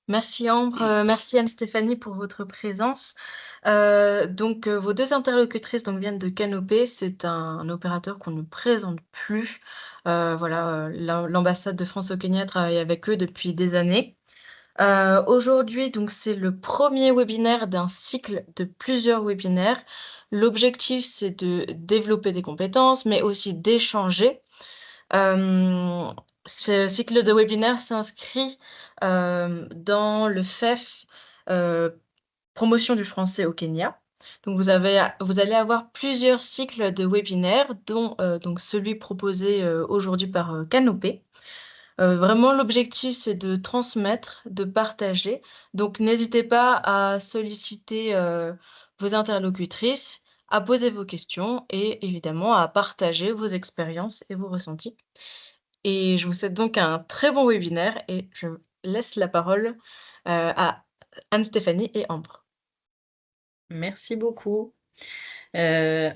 Merci Ambre, merci Anne-Stéphanie pour votre présence. Vos 2 interlocutrices donc viennent de Canopé. C'est un opérateur qu'on ne présente plus. L'ambassade de France au Kenya travaille avec eux depuis des années. Aujourd'hui donc c'est le premier webinaire d'un cycle de plusieurs webinaires. L'objectif, c'est de développer des compétences, mais aussi d'échanger. Hem, Ce cycle de webinaire s'inscrit, dans le FEF, heu, promotion du français au Kenya. Donc vous allez avoir plusieurs cycles de webinaires dont, donc celui proposé, aujourd'hui par, Canopé. Vraiment l'objectif, c'est de transmettre, de partager. Donc n'hésitez pas à solliciter, vos interlocutrices, à poser vos questions et évidemment à partager vos expériences et vos ressentis. Et je vous souhaite donc un très bon webinaire et je laisse la parole, à Anne-Stéphanie et Ambre. Merci beaucoup. Heu,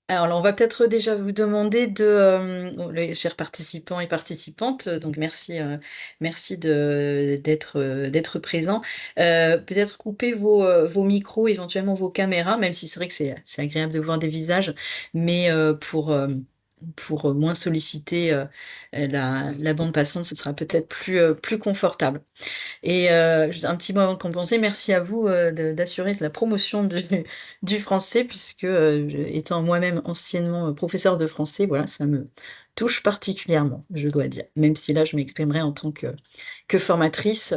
alors là, on va peut-être déjà vous demander de, les chers participants et participantes, donc merci, merci d'être présents. Peut-être couper vos micros, éventuellement vos caméras, même si c'est vrai que c'est agréable de voir des visages, mais pour, moins solliciter, la bande passante, ce sera peut-être plus confortable. Et juste un petit mot avant de commencer, merci à vous, d'assurer la promotion du français puisque, étant moi-même anciennement, professeure de français, voilà, ça me touche particulièrement, je dois dire. Même si là, je m'exprimerai en tant que formatrice.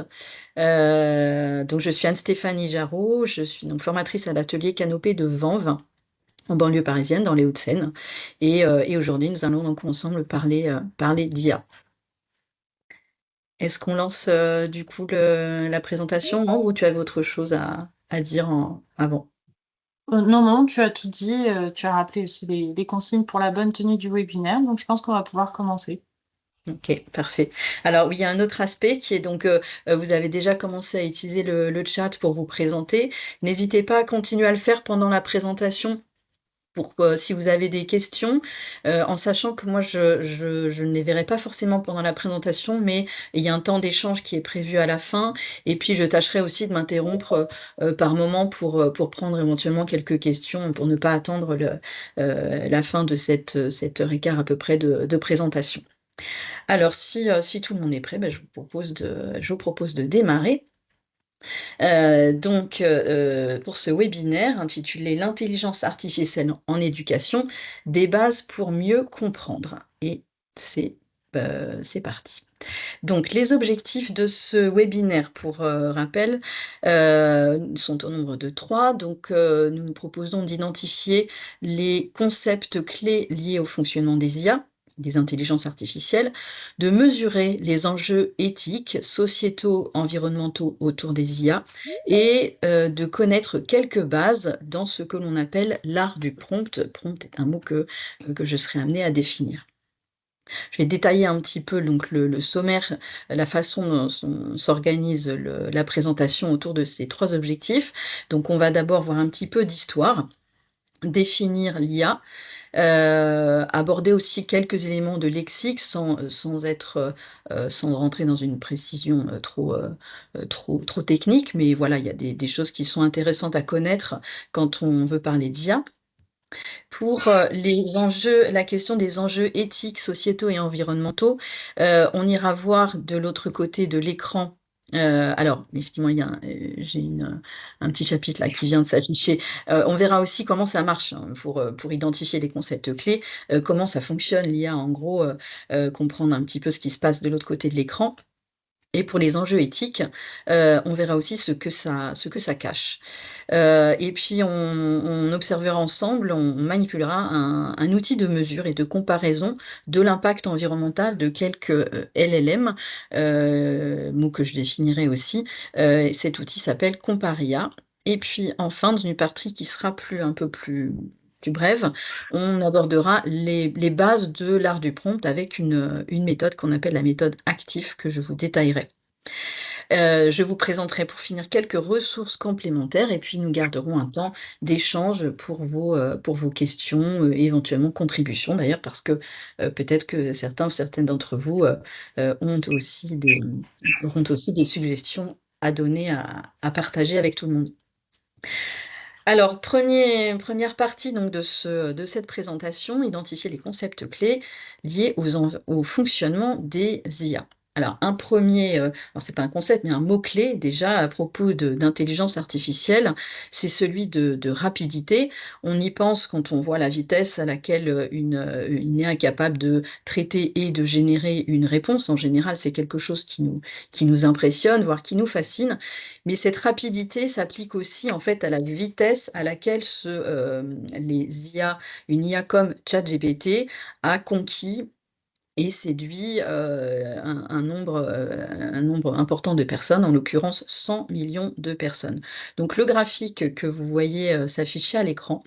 Donc je suis Anne-Stéphanie Jarot, je suis donc formatrice à l'atelier Canopé de Vanves, en banlieue parisienne, dans les Hauts-de-Seine et aujourd'hui, nous allons donc ensemble parler d'IA. Est-ce qu'on lance, du coup la présentation, non? Ou tu avais autre chose à dire avant? Non, non, tu as tout dit, tu as rappelé aussi les consignes pour la bonne tenue du webinaire, donc je pense qu'on va pouvoir commencer. OK, parfait. Alors oui, il y a un autre aspect qui est donc, vous avez déjà commencé à utiliser le chat pour vous présenter. N'hésitez pas à continuer à le faire pendant la présentation pour, si vous avez des questions, en sachant que moi je ne les verrai pas forcément pendant la présentation, mais il y a un temps d'échange qui est prévu à la fin et puis je tâcherai aussi de m'interrompre, par moment pour prendre éventuellement quelques questions, pour ne pas attendre la fin de cette heure et quart à peu près de présentation. Alors si tout le monde est prêt, bah, je vous propose de démarrer. Pour ce webinaire intitulé «L'intelligence artificielle en éducation, des bases pour mieux comprendre» et c'est, c'est parti. Donc les objectifs de ce webinaire pour, rappel, sont au nombre de 3. Nous nous proposons d'identifier les concepts clés liés au fonctionnement des IA, des intelligences artificielles, de mesurer les enjeux éthiques, sociétaux, environnementaux autour des IA et de connaître quelques bases dans ce que l'on appelle l'art du prompt. Prompt est un mot que je serai amenée à définir. Je vais détailler un petit peu donc le sommaire, la façon dont s'organise la présentation autour de ces 3 objectifs. Donc on va d'abord voir un petit peu d'histoire, définir l'IA, aborder aussi quelques éléments de lexique sans rentrer dans une précision, trop technique. Mais voilà, il y a des choses qui sont intéressantes à connaître quand on veut parler d'IA. Pour, les enjeux la question des enjeux éthiques, sociétaux et environnementaux, on ira voir de l'autre côté de l'écran, alors effectivement il y a j'ai un petit chapitre là qui vient de s'afficher. On verra aussi comment ça marche, hein, pour identifier les concepts clés, comment ça fonctionne l'IA en gros, comprendre un petit peu ce qui se passe de l'autre côté de l'écran. Et pour les enjeux éthiques, on verra aussi ce que ça cache. Et puis on observera ensemble, on manipulera un outil de mesure et de comparaison de l'impact environnemental de quelques, LLM, mot que je définirai aussi. Cet outil s'appelle Comparia. Et puis enfin, dans une partie qui sera un peu plus brève, on abordera les bases de l'art du prompt avec une méthode qu'on appelle la méthode active que je vous détaillerai. Je vous présenterai pour finir quelques ressources complémentaires et puis nous garderons un temps d'échange pour vos questions, éventuellement contributions d'ailleurs parce que, peut-être que certains ou certaines d'entre vous, auront aussi des suggestions à donner, à partager avec tout le monde. Alors, première partie donc de cette présentation, identifier les concepts clés liés au fonctionnement des IA. Alors, alors c'est pas un concept, mais un mot-clé déjà à propos d'intelligence artificielle, c'est celui de rapidité. On y pense quand on voit la vitesse à laquelle une IA est capable de traiter et de générer une réponse. En général, c'est quelque chose qui nous impressionne, voire qui nous fascine. Mais cette rapidité s'applique aussi en fait à la vitesse à laquelle les IA, une IA comme ChatGPT a conquis et séduit un nombre important de personnes, en l'occurrence 100 millions de personnes. Donc le graphique que vous voyez s'afficher à l'écran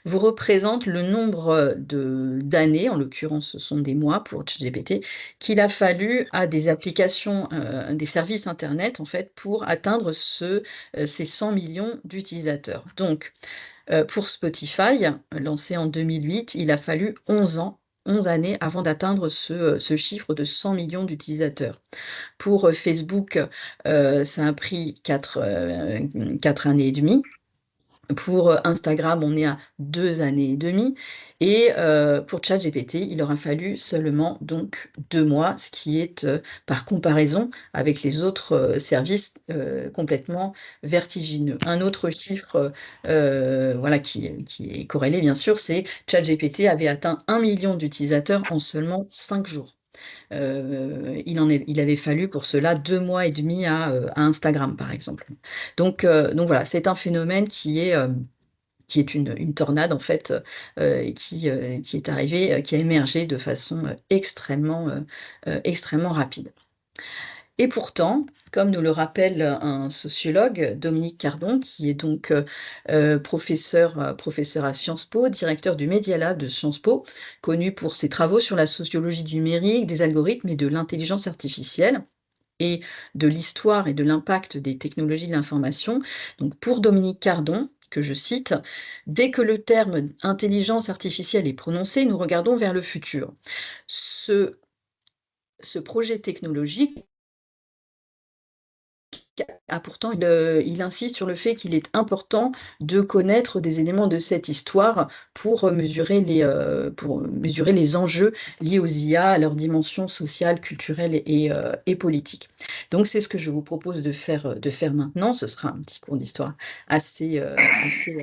vous représente le nombre d'années, en l'occurrence ce sont des mois pour ChatGPT, qu'il a fallu à des applications, des services Internet en fait, pour atteindre ces 100 millions d'utilisateurs. Donc pour Spotify, lancé en 2008, il a fallu 11 ans, 11 années avant d'atteindre ce chiffre de 100 millions d'utilisateurs. Pour Facebook, ça a pris 4 années et demie. Pour Instagram, on est à 2 années et demie et pour ChatGPT, il aura fallu seulement donc 2 mois, ce qui est, par comparaison avec les autres, services, complètement vertigineux. Un autre chiffre, voilà, qui est corrélé bien sûr, c'est ChatGPT avait atteint 1 million d'utilisateurs en seulement 5 jours. Il avait fallu pour cela 2 mois et demi à Instagram, par exemple. Donc voilà, c'est un phénomène qui est une tornade, en fait, qui est arrivée, qui a émergé de façon extrêmement rapide. Et pourtant, comme nous le rappelle un sociologue, Dominique Cardon, qui est donc professeur à Sciences Po, directeur du Media Lab de Sciences Po, connu pour ses travaux sur la sociologie du numérique, des algorithmes et de l'intelligence artificielle, et de l'histoire et de l'impact des technologies de l'information. Donc pour Dominique Cardon, que je cite, dès que le terme intelligence artificielle est prononcé, nous regardons vers le futur. Ce projet technologique pourtant, il insiste sur le fait qu'il est important de connaître des éléments de cette histoire pour mesurer les enjeux liés aux IA, à leur dimension sociale, culturelle et politique. Donc c'est ce que je vous propose de faire maintenant. Ce sera un petit cours d'histoire assez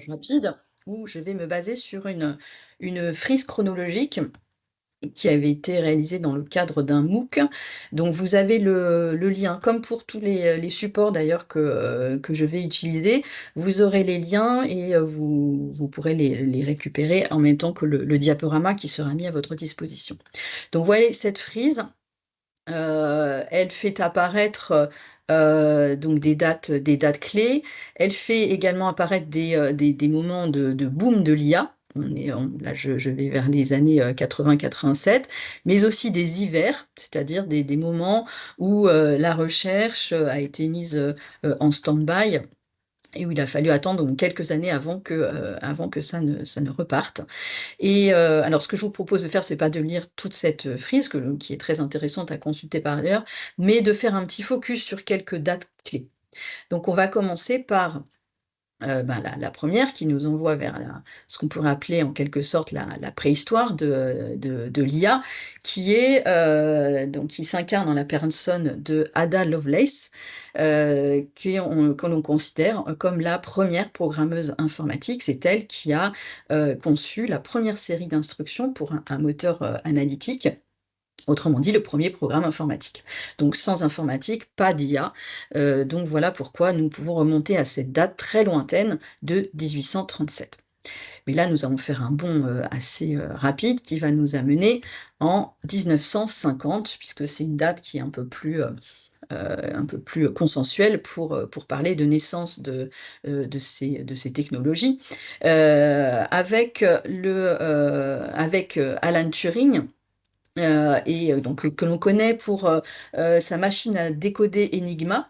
rapide, où je vais me baser sur une frise chronologique qui avait été réalisé dans le cadre d'un MOOC. Donc vous avez le lien, comme pour tous les supports d'ailleurs que je vais utiliser, vous aurez les liens et vous pourrez les récupérer en même temps que le diaporama qui sera mis à votre disposition. Donc voilà cette frise, elle fait apparaître donc des dates clés, elle fait également apparaître des moments de boom de l'IA. Là, je vais vers les années 80-87, mais aussi des hivers, c'est-à-dire des moments où la recherche a été mise en stand-by et où il a fallu attendre donc, quelques années avant que ça ne reparte. Et alors, ce que je vous propose de faire, c'est pas de lire toute cette frise, qui est très intéressante à consulter par ailleurs, mais de faire un petit focus sur quelques dates clés. Donc, on va commencer par la première qui nous envoie vers ce qu'on pourrait appeler en quelque sorte la préhistoire de l'IA, qui s'incarne dans la personne de Ada Lovelace, que l'on considère comme la première programmeuse informatique. C'est elle qui a conçu la première série d'instructions pour un moteur analytique. Autrement dit, le premier programme informatique. Donc sans informatique, pas d'IA. Donc voilà pourquoi nous pouvons remonter à cette date très lointaine de 1837. Mais là, nous allons faire un bond assez rapide qui va nous amener en 1950, puisque c'est une date qui est un peu plus consensuelle pour parler de naissance de ces technologies, avec Alan Turing, donc que l'on connaît pour sa machine à décoder Enigma,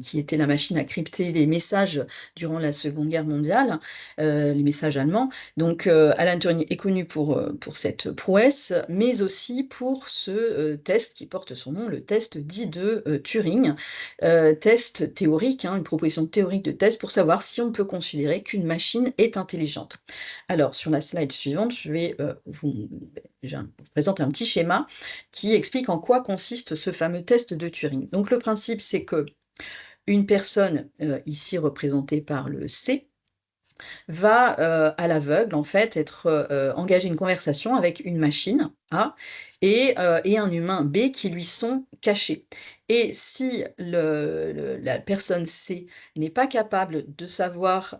qui était la machine à crypter les messages durant la Seconde Guerre mondiale, les messages allemands. Donc Alan Turing est connu pour cette prouesse, mais aussi pour ce test qui porte son nom, le test dit de Turing, test théorique, une proposition théorique de test pour savoir si on peut considérer qu'une machine est intelligente. Alors, sur la slide suivante, je vais vous présenter un petit schéma qui explique en quoi consiste ce fameux test de Turing. Donc, le principe, c'est que une personne, ici représentée par le C, va à l'aveugle, en fait, engager une conversation avec une machine A et un humain B qui lui sont cachés. Et si la personne C n'est pas capable de savoir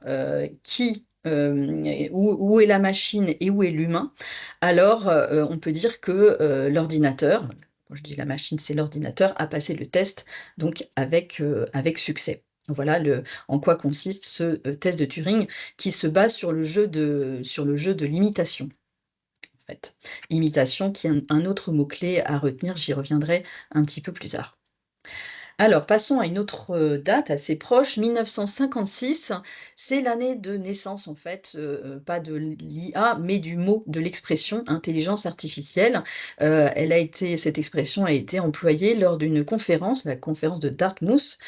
où est la machine et où est l'humain, alors on peut dire que l'ordinateur, quand je dis la machine, c'est l'ordinateur, a passé le test donc avec succès. Voilà en quoi consiste ce test de Turing qui se base sur le jeu de l'imitation. En fait. Imitation qui est un autre mot-clé à retenir, j'y reviendrai un petit peu plus tard. Alors, passons à une autre date assez proche, 1956, c'est l'année de naissance, en fait, pas de l'IA, mais du mot, de l'expression intelligence artificielle. Cette expression a été employée lors d'une conférence, la conférence de Dartmouth,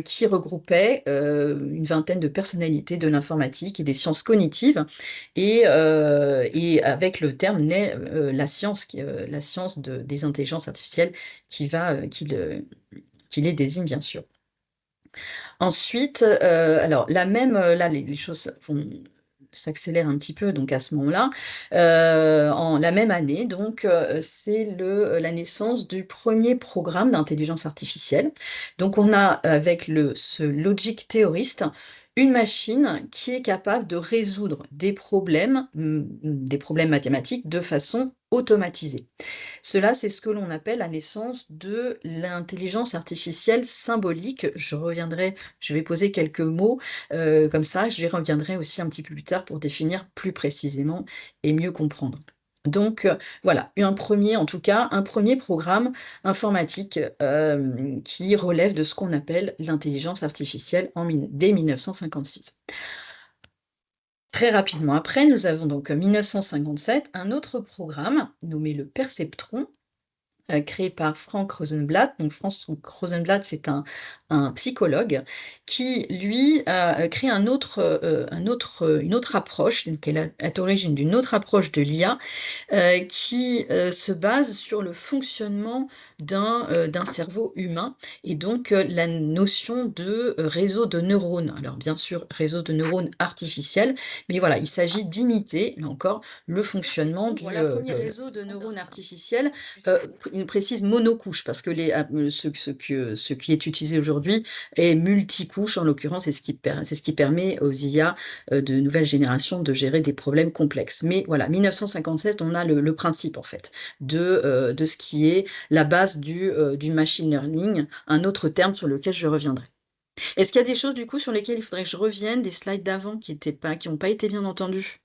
qui regroupait une vingtaine de personnalités de l'informatique et des sciences cognitives, et avec le terme naît la science des intelligences artificielles qui les désigne, bien sûr. Ensuite, alors là, les choses s'accélèrent un petit peu, donc à ce moment-là. En la même année, donc, c'est la naissance du premier programme d'intelligence artificielle. Donc, on a, avec ce logic théoriste, une machine qui est capable de résoudre des problèmes mathématiques de façon automatisée. Cela, c'est ce que l'on appelle la naissance de l'intelligence artificielle symbolique. Je vais poser quelques mots comme ça, j'y reviendrai aussi un petit peu plus tard pour définir plus précisément et mieux comprendre. Donc voilà, un premier programme informatique qui relève de ce qu'on appelle l'intelligence artificielle dès 1956. Très rapidement après, nous avons donc 1957 un autre programme nommé le perceptron, créé par Frank Rosenblatt. Donc Frank Rosenblatt, c'est un psychologue qui, lui, a créé une autre approche, donc elle est à l'origine d'une autre approche de l'IA, qui se base sur le fonctionnement d'un cerveau humain et donc la notion de réseau de neurones. Alors bien sûr, réseau de neurones artificiels, mais voilà, il s'agit d'imiter, là encore, le fonctionnement du premier réseau de neurones artificiels, une précise monocouche, parce que ce qui est utilisé aujourd'hui est multicouche, en l'occurrence, c'est ce qui permet aux IA de nouvelles générations de gérer des problèmes complexes. Mais voilà, 1957, on a le principe, en fait, de ce qui est la base du machine learning, un autre terme sur lequel je reviendrai. Est-ce qu'il y a des choses, du coup, sur lesquelles il faudrait que je revienne, des slides d'avant qui n'ont pas été bien entendus?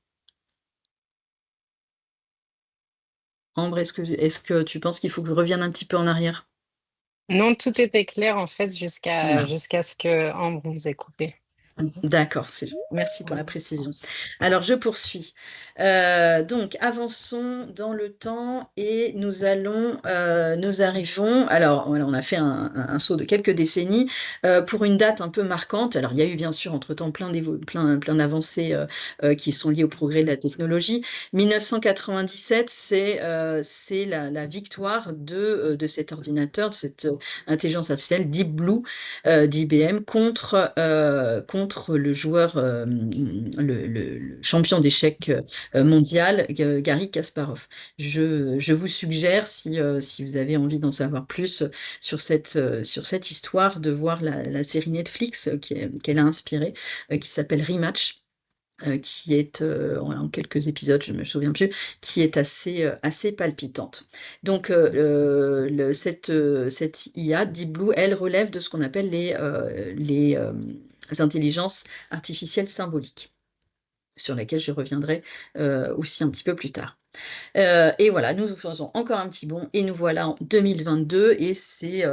Ambre, est-ce que tu penses qu'il faut que je revienne un petit peu en arrière? Non, tout était clair en fait Voilà. jusqu'à ce que Ambre vous ait coupé. D'accord, merci pour la précision. Alors, je poursuis. Donc, avançons dans le temps et nous arrivons. Alors, voilà, on a fait un saut de quelques décennies pour une date un peu marquante. Alors, il y a eu bien sûr entre-temps plein d'avancées qui sont liées au progrès de la technologie. 1997, c'est la victoire de cet ordinateur, de cette intelligence artificielle Deep Blue d'IBM contre le joueur, le champion d'échecs mondial, Garry Kasparov. Je vous suggère, si vous avez envie d'en savoir plus sur cette histoire, de voir la série Netflix qu'elle a inspirée, qui s'appelle Rematch. Qui est en quelques épisodes, je ne me souviens plus, qui est assez palpitante. Donc cette IA, Deep Blue, elle relève de ce qu'on appelle les intelligences artificielles symboliques, sur lesquelles je reviendrai aussi un petit peu plus tard. Et voilà, nous faisons encore un petit bond et nous voilà en 2022 et c'est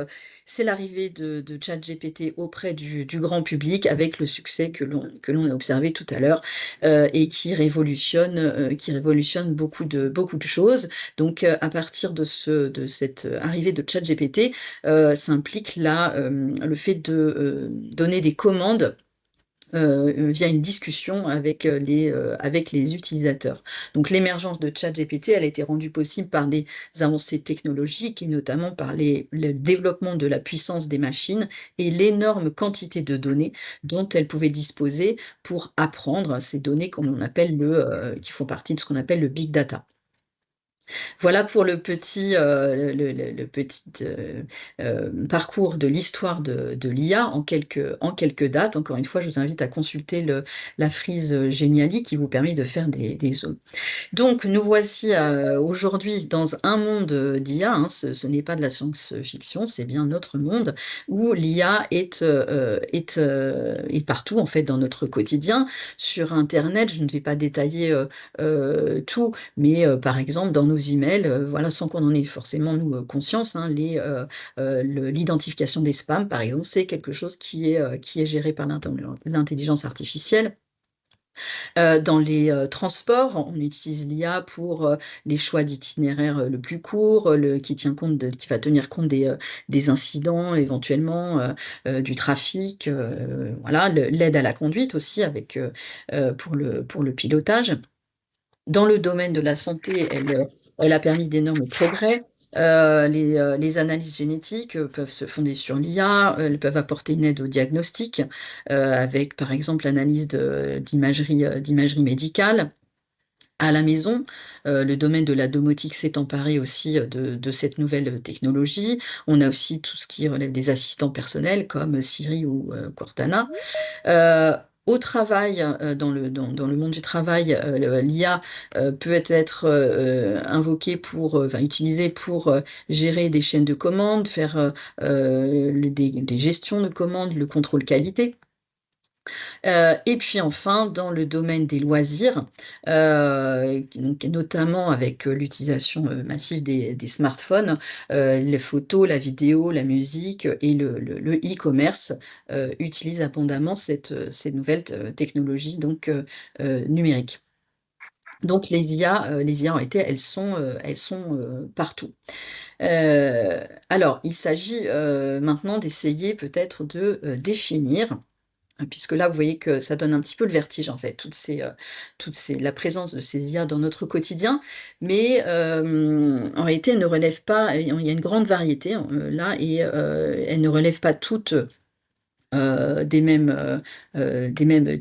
l'arrivée de ChatGPT auprès du grand public avec le succès que l'on a observé tout à l'heure, et qui révolutionne beaucoup de choses. Donc, à partir de cette arrivée de ChatGPT, ça implique le fait de donner des commandes via une discussion avec les utilisateurs. Donc l'émergence de ChatGPT, elle a été rendue possible par des avancées technologiques et notamment par le développement de la puissance des machines et l'énorme quantité de données dont elles pouvaient disposer pour apprendre ces données qui font partie de ce qu'on appelle le big data. Voilà pour le petit parcours de l'histoire de l'IA en quelques dates. Encore une fois, je vous invite à consulter la frise Geniali qui vous permet de faire des zooms. Donc, nous voici aujourd'hui dans un monde d'IA, hein, ce n'est pas de la science-fiction, c'est bien notre monde où l'IA est partout, en fait, dans notre quotidien. Sur Internet, je ne vais pas détailler tout, mais par exemple, dans nos emails, voilà, sans qu'on en ait forcément, nous, conscience, hein, l'identification des spams, par exemple, c'est quelque chose qui est géré par l'intelligence artificielle. Dans les transports, on utilise l'IA pour les choix d'itinéraire le plus court, qui va tenir compte des incidents éventuellement, du trafic, voilà, l'aide à la conduite aussi pour le pilotage. Dans le domaine de la santé, elle a permis d'énormes progrès. Les analyses génétiques peuvent se fonder sur l'IA, elles peuvent apporter une aide au diagnostic, avec par exemple l'analyse d'imagerie médicale. À la maison, le domaine de la domotique s'est emparé aussi de cette nouvelle technologie. On a aussi tout ce qui relève des assistants personnels comme Siri ou Cortana. Euh, Au travail, dans le monde du travail, l'IA peut être invoquée utilisée pour gérer des chaînes de commandes, faire des gestions de commandes, le contrôle qualité. Et puis enfin, dans le domaine des loisirs, donc notamment avec l'utilisation massive des smartphones, les photos, la vidéo, la musique et le e-commerce utilisent abondamment ces nouvelles technologies donc, numériques. Donc les IA en réalité, elles sont partout. Alors, il s'agit maintenant d'essayer peut-être de définir, puisque là, vous voyez que ça donne un petit peu le vertige, en fait, la présence de ces IA dans notre quotidien. Mais en réalité, elles ne relèvent pas, il y a une grande variété là, et elles ne relèvent pas toutes des mêmes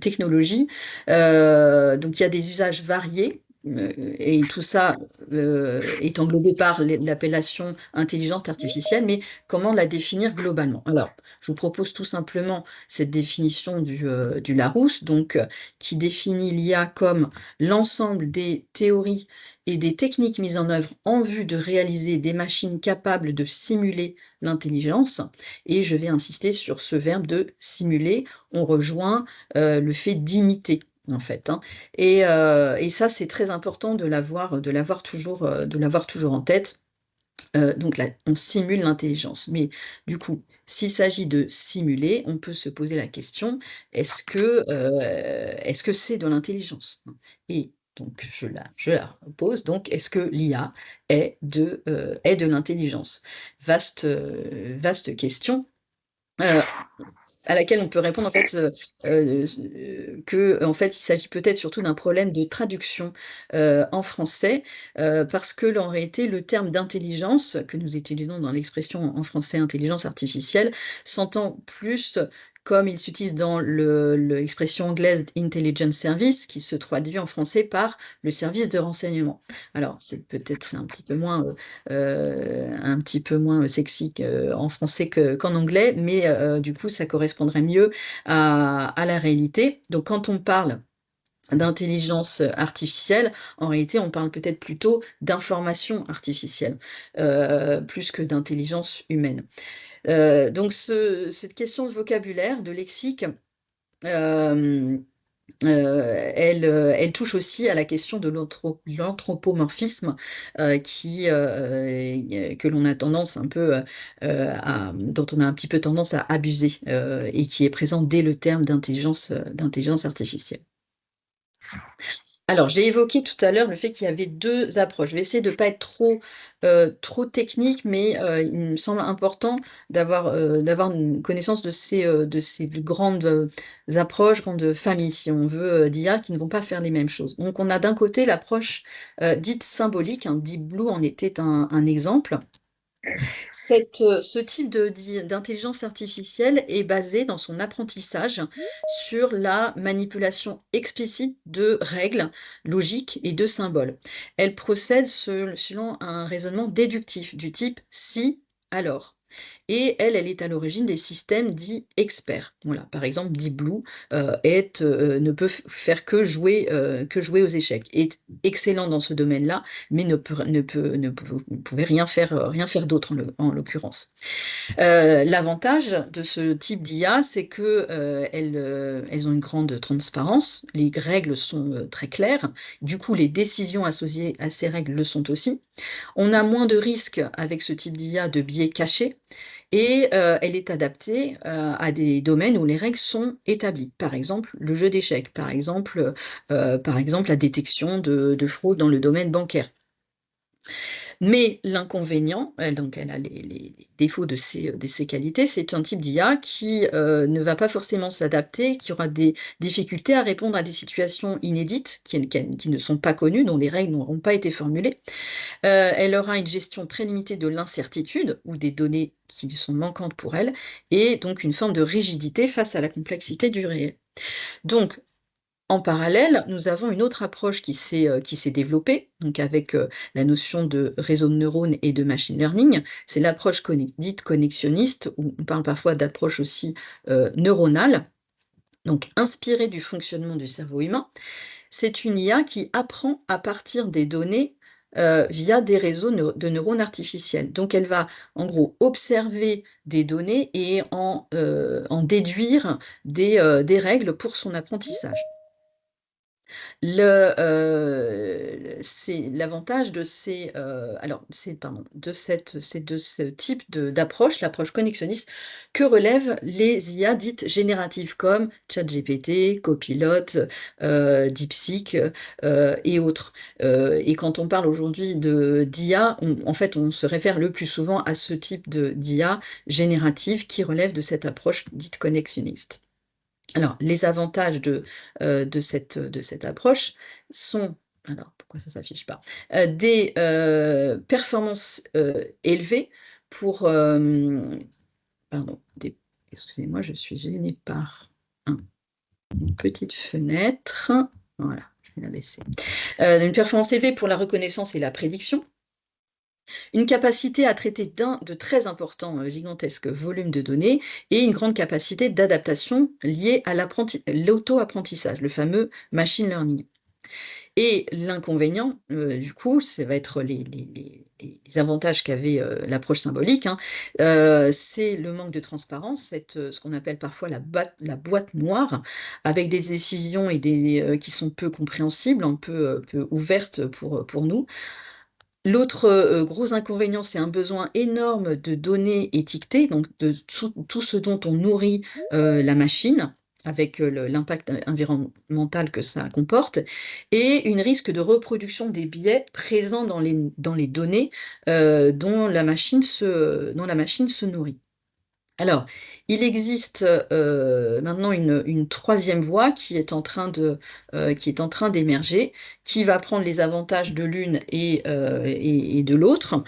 technologies. Donc, il y a des usages variés. Et tout ça est englobé par l'appellation intelligence artificielle, mais comment la définir globalement? Alors, je vous propose tout simplement cette définition du Larousse, donc, qui définit l'IA comme l'ensemble des théories et des techniques mises en œuvre en vue de réaliser des machines capables de simuler l'intelligence. Et je vais insister sur ce verbe de simuler. On rejoint le fait d'imiter, en fait, hein. Et ça, c'est très important de l'avoir toujours en tête. Donc là, on simule l'intelligence. Mais du coup, s'il s'agit de simuler, on peut se poser la question, est-ce que c'est de l'intelligence? Et donc, je la pose. Donc, est-ce que l'IA est de l'intelligence? Vaste question. À laquelle on peut répondre en fait que en fait il s'agit peut-être surtout d'un problème de traduction en français, parce que en réalité le terme d'intelligence que nous utilisons dans l'expression en français intelligence artificielle s'entend plus comme il s'utilise dans l'expression anglaise intelligence service, qui se traduit en français par le service de renseignement. Alors c'est un petit peu moins sexy en français qu'en anglais, mais du coup, ça correspondrait mieux à la réalité. Donc, quand on parle d'intelligence artificielle, en réalité, on parle peut-être plutôt d'information artificielle, plus que d'intelligence humaine. Donc, cette question de vocabulaire, de lexique, euh, elle touche aussi à la question de l'anthropomorphisme que l'on a tendance un peu dont on a un petit peu tendance à abuser et qui est présent dès le terme d'intelligence artificielle. Alors, j'ai évoqué tout à l'heure le fait qu'il y avait deux approches. Je vais essayer de ne pas être trop technique, mais il me semble important d'avoir une connaissance de ces grandes approches, grandes familles, si on veut, d'IA, qui ne vont pas faire les mêmes choses. Donc, on a d'un côté l'approche dite symbolique, hein, Deep Blue en était un exemple. Ce type d'intelligence artificielle est basé dans son apprentissage sur la manipulation explicite de règles logiques et de symboles. Elle procède selon un raisonnement déductif du type si, alors. Et elle est à l'origine des systèmes dits experts. Voilà, par exemple, Deep Blue ne peut faire que jouer aux échecs. Est excellent dans ce domaine-là, mais ne pouvait rien faire d'autre en l'occurrence. L'avantage de ce type d'IA, c'est qu'elles ont une grande transparence, les règles sont très claires, du coup les décisions associées à ces règles le sont aussi. On a moins de risques avec ce type d'IA de biais cachés, et elle est adaptée à des domaines où les règles sont établies. Par exemple, le jeu d'échecs, par exemple la détection de fraude dans le domaine bancaire. Mais l'inconvénient, donc elle a les défauts de ces qualités, c'est un type d'IA qui ne va pas forcément s'adapter, qui aura des difficultés à répondre à des situations inédites, qui ne sont pas connues, dont les règles n'auront pas été formulées. Elle aura une gestion très limitée de l'incertitude ou des données qui sont manquantes pour elle, et donc une forme de rigidité face à la complexité du réel. Donc, en parallèle, nous avons une autre approche qui s'est développée, donc avec la notion de réseau de neurones et de machine learning. C'est l'approche dite connexionniste, où on parle parfois d'approche aussi neuronale, donc inspirée du fonctionnement du cerveau humain. C'est une IA qui apprend à partir des données via des réseaux de neurones artificiels. Donc elle va en gros observer des données et en déduire des règles pour son apprentissage. C'est l'avantage de ce type d'approche, l'approche connexionniste, que relèvent les IA dites génératives comme ChatGPT, Copilot, DeepSeek et autres. Et quand on parle aujourd'hui d'IA, en fait, on se réfère le plus souvent à ce type d'IA générative qui relève de cette approche dite connexionniste. Alors, les avantages de cette approche sont, alors pourquoi ça ne s'affiche pas, des performances élevées pour, pardon, excusez-moi, je suis gênée par une petite fenêtre, voilà, je vais la laisser. Une performance élevée pour la reconnaissance et la prédiction. Une capacité à traiter de très importants, gigantesques volumes de données et une grande capacité d'adaptation liée à l'auto-apprentissage, le fameux machine learning. Et l'inconvénient, du coup, ça va être les avantages qu'avait l'approche symbolique, hein, c'est le manque de transparence, ce qu'on appelle parfois la boîte noire, avec des décisions qui sont peu compréhensibles, un peu ouvertes pour nous. L'autre gros inconvénient, c'est un besoin énorme de données étiquetées, donc de tout ce dont on nourrit la machine, avec l'impact environnemental que ça comporte, et une risque de reproduction des biais présents dans les données dont la machine se nourrit. Alors, il existe maintenant une troisième voie qui est en train d'émerger, qui va prendre les avantages de l'une et de l'autre,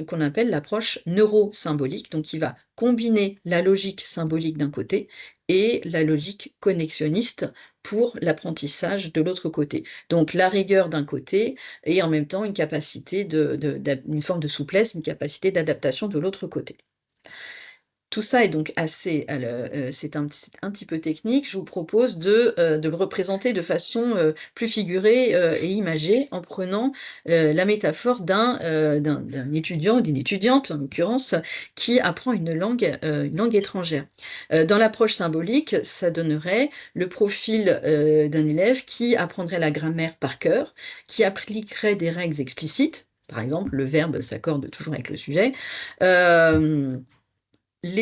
qu'on appelle l'approche neurosymbolique, donc qui va combiner la logique symbolique d'un côté et la logique connexionniste pour l'apprentissage de l'autre côté. Donc la rigueur d'un côté et en même temps une capacité une forme de souplesse, une capacité d'adaptation de l'autre côté. Tout ça est donc assez, c'est un petit peu technique. Je vous propose de le représenter de façon plus figurée et imagée en prenant la métaphore d'un étudiant ou d'une étudiante, en l'occurrence, qui apprend une langue étrangère. Dans l'approche symbolique, ça donnerait le profil d'un élève qui apprendrait la grammaire par cœur, qui appliquerait des règles explicites. Par exemple, le verbe s'accorde toujours avec le sujet.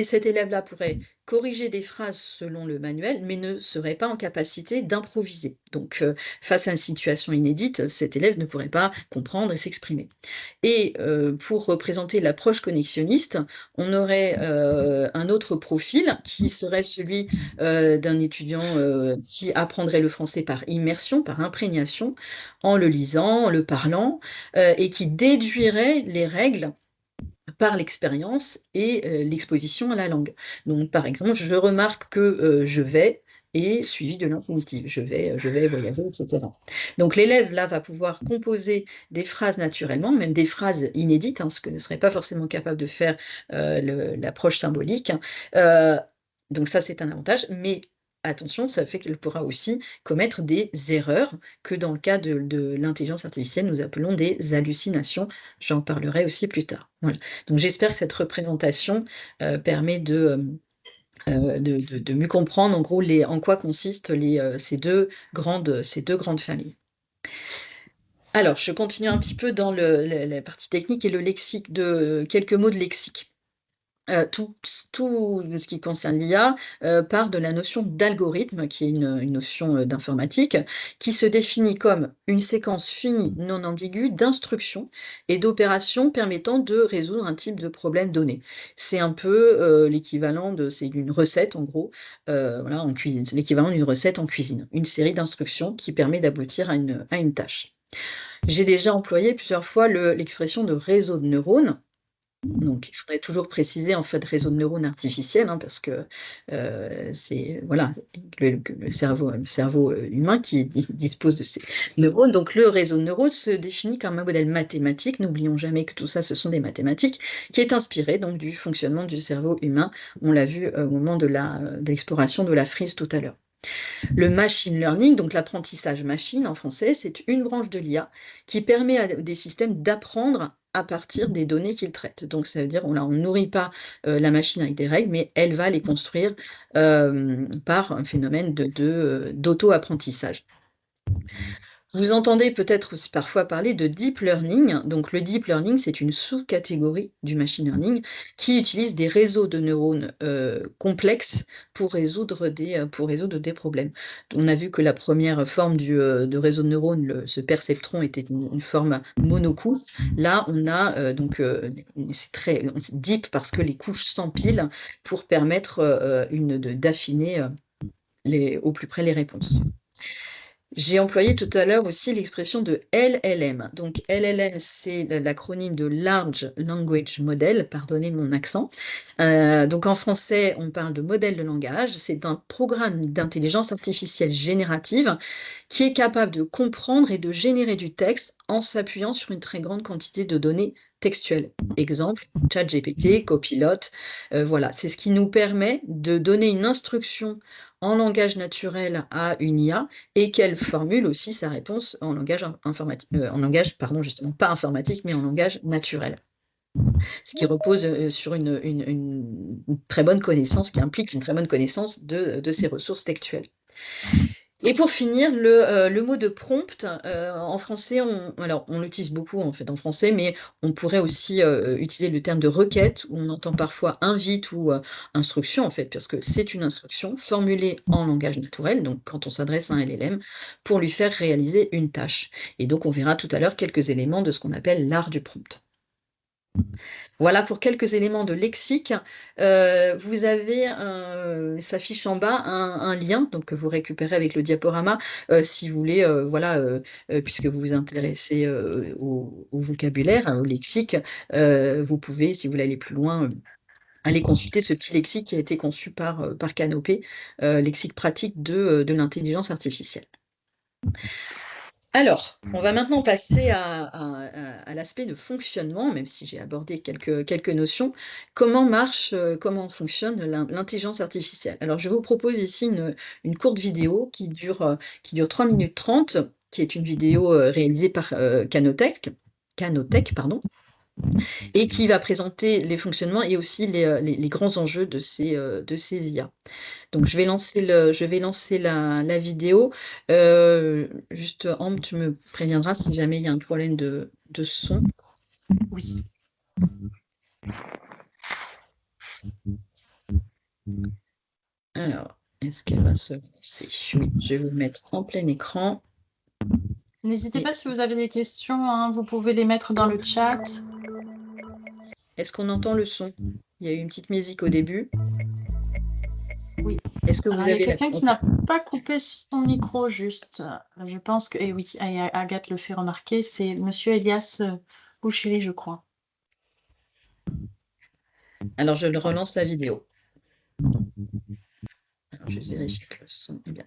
Cet élève-là pourrait corriger des phrases selon le manuel, mais ne serait pas en capacité d'improviser. Donc, face à une situation inédite, cet élève ne pourrait pas comprendre et s'exprimer. Et pour représenter l'approche connexionniste, on aurait un autre profil qui serait celui d'un étudiant qui apprendrait le français par immersion, par imprégnation, en le lisant, en le parlant, et qui déduirait les règles par l'expérience et l'exposition à la langue. Donc, par exemple, je remarque que je vais est suivi de l'infinitif. Je vais voyager, etc. Donc, l'élève, là, va pouvoir composer des phrases naturellement, même des phrases inédites, ce que ne serait pas forcément capable de faire l'approche symbolique. Donc, ça, c'est un avantage. Mais attention, ça fait qu'elle pourra aussi commettre des erreurs que dans le cas de l'intelligence artificielle, nous appelons des hallucinations. J'en parlerai aussi plus tard. Voilà. Donc j'espère que cette représentation permet de mieux comprendre en gros en quoi consistent ces deux grandes familles. Alors, je continue un petit peu dans la partie technique et le lexique, quelques mots de lexique. Tout ce qui concerne l'IA part de la notion d'algorithme, qui est une notion d'informatique, qui se définit comme une séquence finie, non ambiguë, d'instructions et d'opérations permettant de résoudre un type de problème donné. C'est un peu l'équivalent c'est une recette, en gros, voilà, en cuisine. C'est l'équivalent d'une recette en cuisine, une série d'instructions qui permet d'aboutir à une tâche. J'ai déjà employé plusieurs fois l'expression de réseau de neurones. Donc, il faudrait toujours préciser en fait réseau de neurones artificiels, parce que c'est voilà le cerveau humain qui dispose de ces neurones. Donc, le réseau de neurones se définit comme un modèle mathématique. N'oublions jamais que tout ça, ce sont des mathématiques, qui est inspiré donc du fonctionnement du cerveau humain. On l'a vu au moment de l'exploration de la frise tout à l'heure. Le machine learning, donc l'apprentissage machine en français, c'est une branche de l'IA qui permet à des systèmes d'apprendre à partir des données qu'ils traitent. Donc ça veut dire on ne nourrit pas la machine avec des règles, mais elle va les construire par un phénomène d'auto-apprentissage. Vous entendez peut-être aussi parfois parler de deep learning. Donc le deep learning, c'est une sous-catégorie du machine learning qui utilise des réseaux de neurones complexes pour résoudre des problèmes. On a vu que la première forme de réseau de neurones, ce perceptron, était une forme monocouche. Là, on a c'est très deep parce que les couches s'empilent pour permettre d'affiner au plus près les réponses. J'ai employé tout à l'heure aussi l'expression de LLM. Donc LLM, c'est l'acronyme de Large Language Model, pardonnez mon accent. Donc en français, on parle de modèle de langage. C'est un programme d'intelligence artificielle générative qui est capable de comprendre et de générer du texte en s'appuyant sur une très grande quantité de données textuelles. Exemple, ChatGPT, Copilot. Voilà, c'est ce qui nous permet de donner une instruction en langage naturel à une IA et qu'elle formule aussi sa réponse en langage informatique, justement pas informatique, mais en langage naturel. Ce qui repose sur une très bonne connaissance, qui implique une très bonne connaissance de ces ressources textuelles. Et pour finir, le mot de prompt, en français, on l'utilise beaucoup en fait en français, mais on pourrait aussi utiliser le terme de requête, où on entend parfois invite ou instruction en fait, parce que c'est une instruction formulée en langage naturel, donc quand on s'adresse à un LLM, pour lui faire réaliser une tâche. Et donc on verra tout à l'heure quelques éléments de ce qu'on appelle l'art du prompt. Voilà pour quelques éléments de lexique. Vous avez, s'affiche en bas un lien donc, que vous récupérez avec le diaporama si vous voulez, puisque vous vous intéressez au vocabulaire, au lexique, vous pouvez, si vous voulez aller plus loin, aller consulter ce petit lexique qui a été conçu par Canopé, lexique pratique de l'intelligence artificielle. Alors, on va maintenant passer à l'aspect de fonctionnement, même si j'ai abordé quelques notions. Comment marche, comment fonctionne l'intelligence artificielle? Alors, je vous propose ici une courte vidéo qui dure 3 minutes 30, qui est une vidéo réalisée par Canotech, pardon, et qui va présenter les fonctionnements et aussi les grands enjeux de ces IA. Donc je vais lancer la vidéo. Juste, Ambre, tu me préviendras si jamais il y a un problème de son. Oui. Alors, est-ce qu'elle va se lancer? Oui, je vais vous mettre en plein écran. N'hésitez Et pas si vous avez des questions, hein, vous pouvez les mettre dans le chat. est-ce qu'on entend le son? Il y a eu une petite musique au début. Oui. Est-ce que Alors, vous il y a avez la... quelqu'un qui n'a pas coupé son micro, juste. Je pense que, et oui, Agathe le fait remarquer, c'est Monsieur Elias Bouchéry, je crois. Alors, je relance la vidéo. Alors, je vérifie que le son est bien.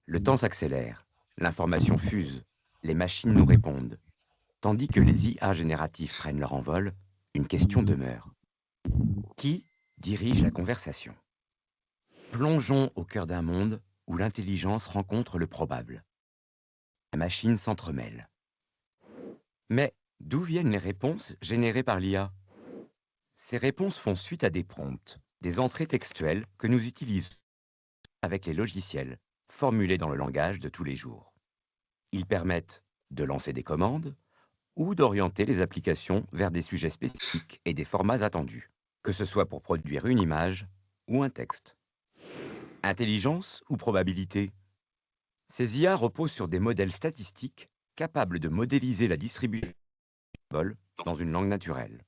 Le temps s'accélère, l'information fuse, les machines nous répondent. Tandis que les IA génératifs prennent leur envol, une question demeure. Qui dirige la conversation? Plongeons au cœur d'un monde où l'intelligence rencontre le probable. La machine s'entremêle. Mais d'où viennent les réponses générées par l'IA? Ces réponses font suite à des prompts, des entrées textuelles que nous utilisons avec les logiciels, formulés dans le langage de tous les jours. Ils permettent de lancer des commandes ou d'orienter les applications vers des sujets spécifiques et des formats attendus, que ce soit pour produire une image ou un texte. Intelligence ou probabilité? Ces IA reposent sur des modèles statistiques capables de modéliser la distribution des symboles dans une langue naturelle.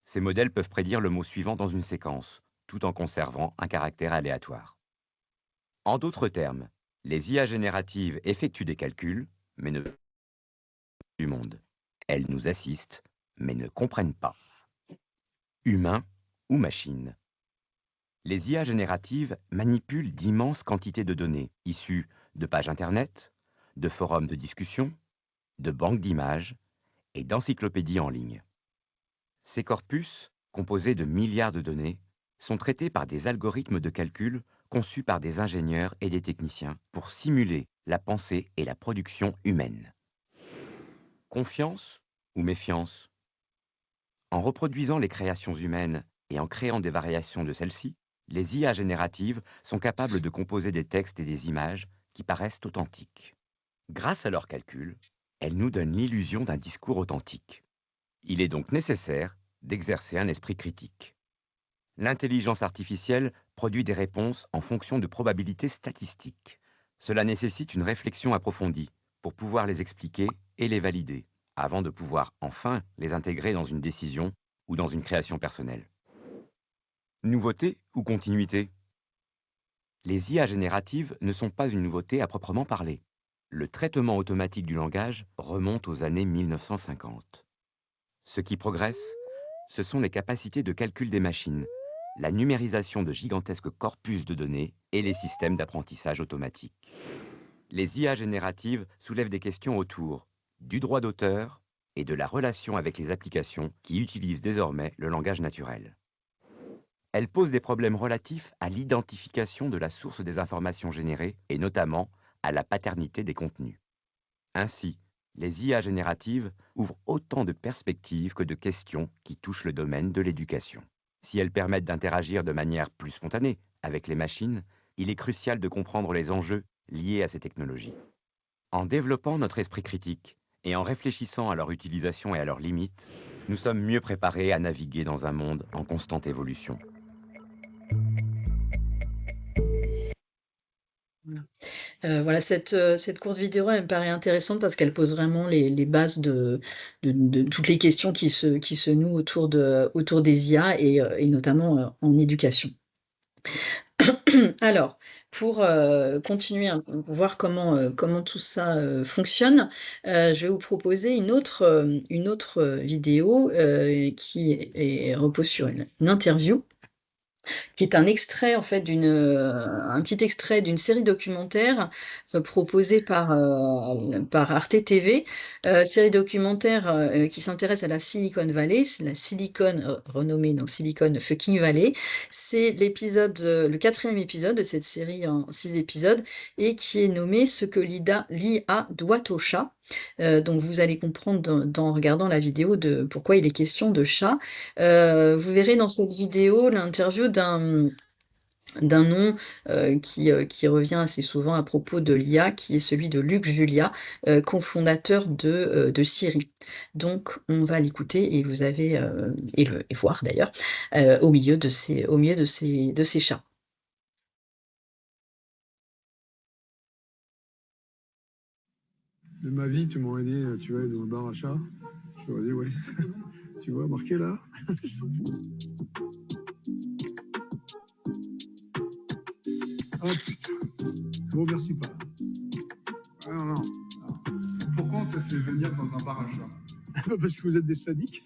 Ces modèles peuvent prédire le mot suivant dans une séquence, tout en conservant un caractère aléatoire. En d'autres termes, les IA génératives effectuent des calculs, mais ne du monde. Elles nous assistent, mais ne comprennent pas. Humains ou machines? Les IA génératives manipulent d'immenses quantités de données issues de pages Internet, de forums de discussion, de banques d'images et d'encyclopédies en ligne. Ces corpus, composés de milliards de données, sont traités par des algorithmes de calcul conçus par des ingénieurs et des techniciens pour simuler la pensée et la production humaine. Confiance ou méfiance? En reproduisant les créations humaines et en créant des variations de celles-ci, les IA génératives sont capables de composer des textes et des images qui paraissent authentiques. Grâce à leurs calculs, elles nous donnent l'illusion d'un discours authentique. Il est donc nécessaire d'exercer un esprit critique. L'intelligence artificielle produit des réponses en fonction de probabilités statistiques. Cela nécessite une réflexion approfondie pour pouvoir les expliquer et les valider, avant de pouvoir enfin les intégrer dans une décision ou dans une création personnelle. Nouveauté ou continuité? Les IA génératives ne sont pas une nouveauté à proprement parler. Le traitement automatique du langage remonte aux années 1950. Ce qui progresse, ce sont les capacités de calcul des machines, la numérisation de gigantesques corpus de données et les systèmes d'apprentissage automatique. Les IA génératives soulèvent des questions autour du droit d'auteur et de la relation avec les applications qui utilisent désormais le langage naturel. Elles posent des problèmes relatifs à l'identification de la source des informations générées et notamment à la paternité des contenus. Ainsi, les IA génératives ouvrent autant de perspectives que de questions qui touchent le domaine de l'éducation. Si elles permettent d'interagir de manière plus spontanée avec les machines, il est crucial de comprendre les enjeux liés à ces technologies. En développant notre esprit critique et en réfléchissant à leur utilisation et à leurs limites, nous sommes mieux préparés à naviguer dans un monde en constante évolution. Voilà, cette courte vidéo, elle me paraît intéressante parce qu'elle pose vraiment les bases de toutes les questions qui se nouent autour des IA et notamment en éducation. Alors, pour continuer, pour voir comment tout ça fonctionne, je vais vous proposer une autre vidéo qui repose sur une interview qui est un extrait en fait un petit extrait d'une série documentaire proposée par Arte TV, série documentaire qui s'intéresse à la Silicon Valley, c'est la Silicon renommée donc Silicon fucking Valley. C'est le 4e épisode de cette série en 6 épisodes et qui est nommé Ce que l'IA doit au chat. Donc vous allez comprendre en regardant la vidéo de pourquoi il est question de chat. Vous verrez dans cette vidéo l'interview d'un nom qui revient assez souvent à propos de l'IA, qui est celui de Luc Julia, cofondateur de Siri. Donc on va l'écouter et vous avez et voir d'ailleurs au milieu de ces chats. De ma vie, tu m'aurais dit, tu vas aller dans le bar à chat. J'aurais dit, ouais, tu vois, marqué là. Oh putain, je vous remercie pas. Ah non, non. Pourquoi on t'a fait venir dans un bar à chat? Parce que vous êtes des sadiques.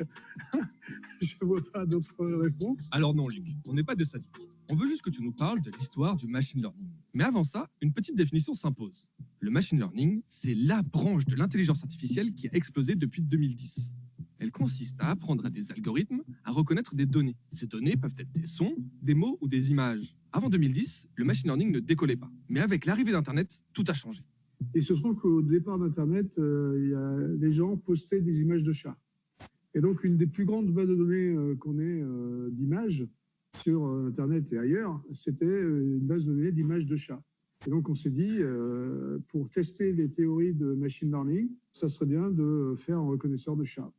Je vois pas d'autres réponses. Alors non, Luc, on n'est pas des sadiques. On veut juste que tu nous parles de l'histoire du machine learning. Mais avant ça, une petite définition s'impose. Le machine learning, c'est la branche de l'intelligence artificielle qui a explosé depuis 2010. Elle consiste à apprendre à des algorithmes à reconnaître des données. Ces données peuvent être des sons, des mots ou des images. Avant 2010, le machine learning ne décollait pas. Mais avec l'arrivée d'Internet, tout a changé. Il se trouve qu'au départ d'Internet, les gens postaient des images de chats. Et donc, une des plus grandes bases de données qu'on ait d'images sur Internet et ailleurs, c'était une base de données d'images de chats. Et donc, on s'est dit, pour tester les théories de machine learning, ça serait bien de faire un reconnaisseur de chats.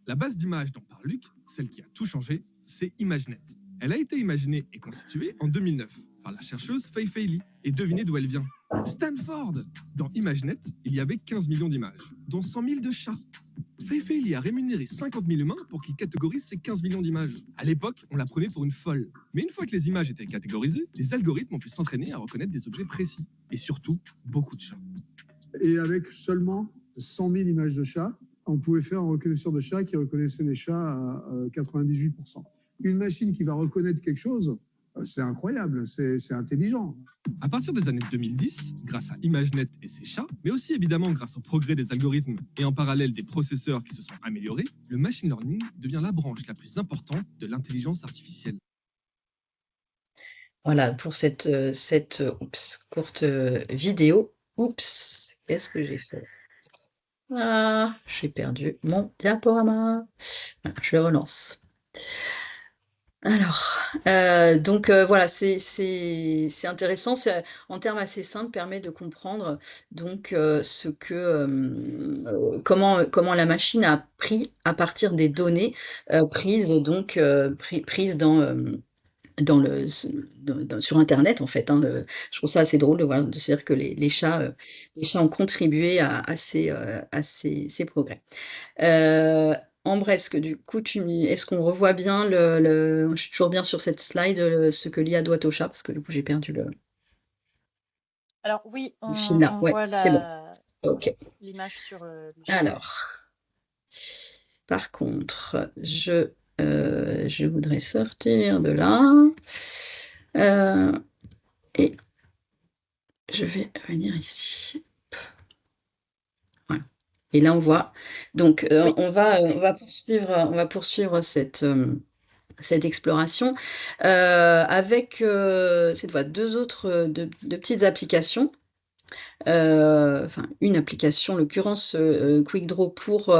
La base d'images dont parle Luc, celle qui a tout changé, c'est ImageNet. Elle a été imaginée et constituée en 2009 par la chercheuse Fei Li. Et devinez d'où elle vient? Stanford! Dans ImageNet, il y avait 15 millions d'images, dont 100 000 de chats. Fei Li a rémunéré 50 000 humains pour qu'ils catégorisent ces 15 millions d'images. À l'époque, on la prenait pour une folle. Mais une fois que les images étaient catégorisées, les algorithmes ont pu s'entraîner à reconnaître des objets précis. Et surtout, beaucoup de chats. Et avec seulement 100 000 images de chats, on pouvait faire un reconnaisseur de chats qui reconnaissait les chats à 98%. Une machine qui va reconnaître quelque chose, c'est incroyable, c'est intelligent. À partir des années 2010, grâce à ImageNet et ses chats, mais aussi évidemment grâce au progrès des algorithmes et en parallèle des processeurs qui se sont améliorés, le machine learning devient la branche la plus importante de l'intelligence artificielle. Voilà pour cette courte vidéo. Oups, qu'est-ce que j'ai fait? Ah, j'ai perdu mon diaporama. Voilà, je le relance. Alors, donc voilà, c'est intéressant, en termes assez simples, permet de comprendre donc comment la machine a appris à partir des données prises sur Internet en fait. Je trouve ça assez drôle de se dire que les chats ont contribué à ces progrès. Ambre, est-ce que du coup, est-ce qu'on revoit bien je suis toujours bien sur cette slide, ce que l'IA doit au chat, parce que du coup, j'ai perdu Alors oui, le fil là. on Ouais, voit c'est bon. Ok. l'image sur le chat. Alors, par contre, je voudrais sortir de là. Et je vais venir ici. Voilà. Et là, on voit. Donc, Oui. on va poursuivre cette exploration avec cette fois deux autres de petites applications. Enfin, une application, en l'occurrence QuickDraw, pour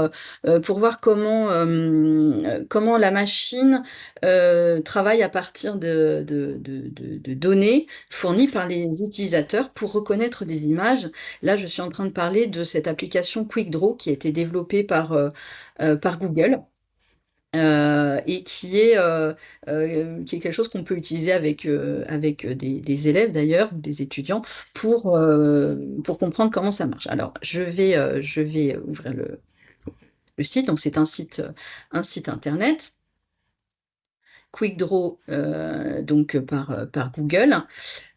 voir comment la machine travaille à partir de données fournies par les utilisateurs pour reconnaître des images. Là, je suis en train de parler de cette application QuickDraw qui a été développée par Google. Et qui est quelque chose qu'on peut utiliser avec des élèves d'ailleurs, ou des étudiants, pour comprendre comment ça marche. Alors, je vais ouvrir le site. Donc, c'est un site internet. QuickDraw, donc par Google.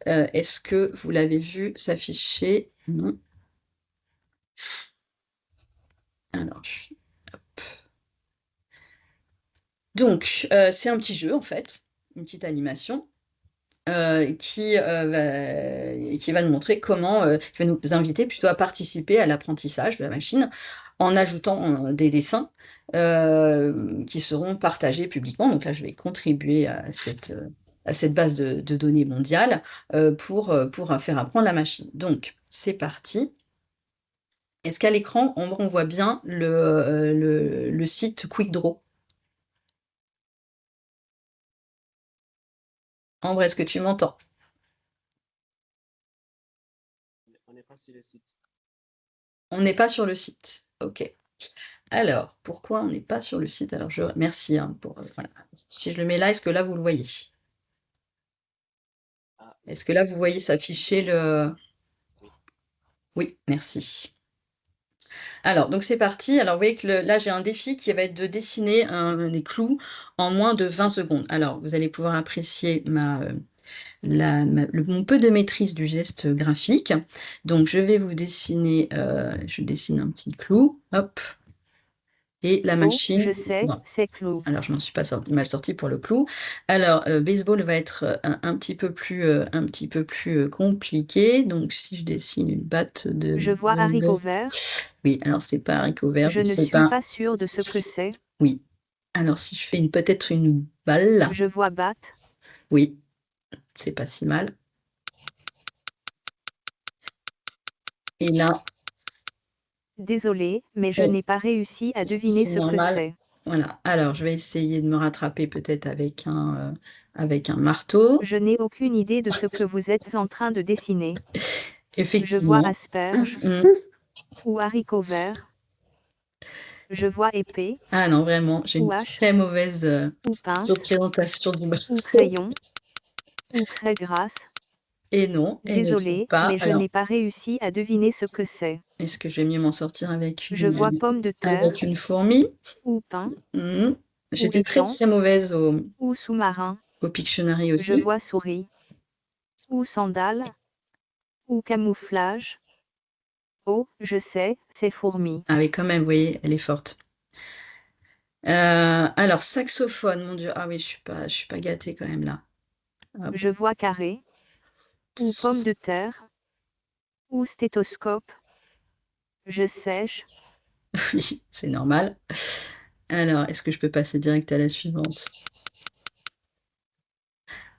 Est-ce que vous l'avez vu s'afficher? Non. Alors, donc, c'est un petit jeu, en fait, une petite animation. qui va nous montrer comment, qui va nous inviter plutôt à participer à l'apprentissage de la machine en ajoutant des dessins qui seront partagés publiquement. Donc là, je vais contribuer à cette base de données mondiale pour faire apprendre la machine. Donc, c'est parti. Est-ce qu'à l'écran, on voit bien le site QuickDraw? Ambre, est-ce que tu m'entends? On n'est pas sur le site. On n'est pas sur le site. OK. Alors, pourquoi on n'est pas sur le site? Alors, merci pour. Voilà. Si je le mets là, est-ce que là, vous le voyez? Est-ce que là, vous voyez s'afficher le. Oui, merci. Alors, donc c'est parti. Alors, vous voyez que là, j'ai un défi qui va être de dessiner les clous en moins de 20 secondes. Alors, vous allez pouvoir apprécier mon peu de maîtrise du geste graphique. Donc, je vais vous dessiner, je dessine un petit clou, hop, et la machine. Je sais, c'est clou. Alors, je m'en suis pas mal sorti pour le clou. Alors, baseball va être un petit peu plus compliqué. Donc, si je dessine une batte de. Je vois haricot vert. Oui, alors c'est pas haricot vert. Je ne suis pas sûre de ce que c'est. Oui. Alors, si je fais peut-être une balle. Je vois batte. Oui, c'est pas si mal. Et là. Désolée, mais je n'ai pas réussi à deviner ce que c'est. Voilà. Alors, je vais essayer de me rattraper peut-être avec un marteau. Je n'ai aucune idée de ce que vous êtes en train de dessiner. Effectivement. Je vois asperge ou haricot vert. Je vois épée. Ah non, vraiment, j'ai une très mauvaise représentation du marteau. Ou crayon. Ou craie grasse. Et non, désolée, mais je n'ai pas réussi à deviner ce que c'est. Est-ce que je vais mieux m'en sortir avec Je vois pomme de terre. avec une fourmi? Ou pain. J'étais très mauvaise ou sous-marin. Au Pictionary aussi. Je vois souris. Ou sandales. Ou camouflage. Oh, je sais, c'est fourmi. Ah oui, quand même, vous voyez, elle est forte. Alors, saxophone, mon Dieu. Ah oui, je suis pas gâtée quand même là. Hop. Je vois carré. Ou pomme de terre. Ou stéthoscope. Je sèche. Oui, c'est normal. Alors, est-ce que je peux passer direct à la suivante?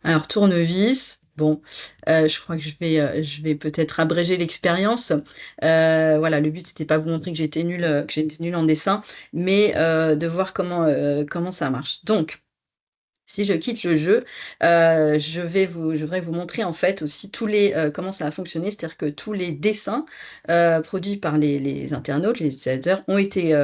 Alors, tournevis. Bon, je crois que je vais peut-être abréger l'expérience. Voilà, le but, c'était pas vous montrer que j'étais nulle en dessin, mais de voir comment ça marche. Donc, si je quitte le jeu, je voudrais vous montrer en fait aussi comment ça a fonctionné, c'est-à-dire que tous les dessins produits par les internautes, les utilisateurs, ont été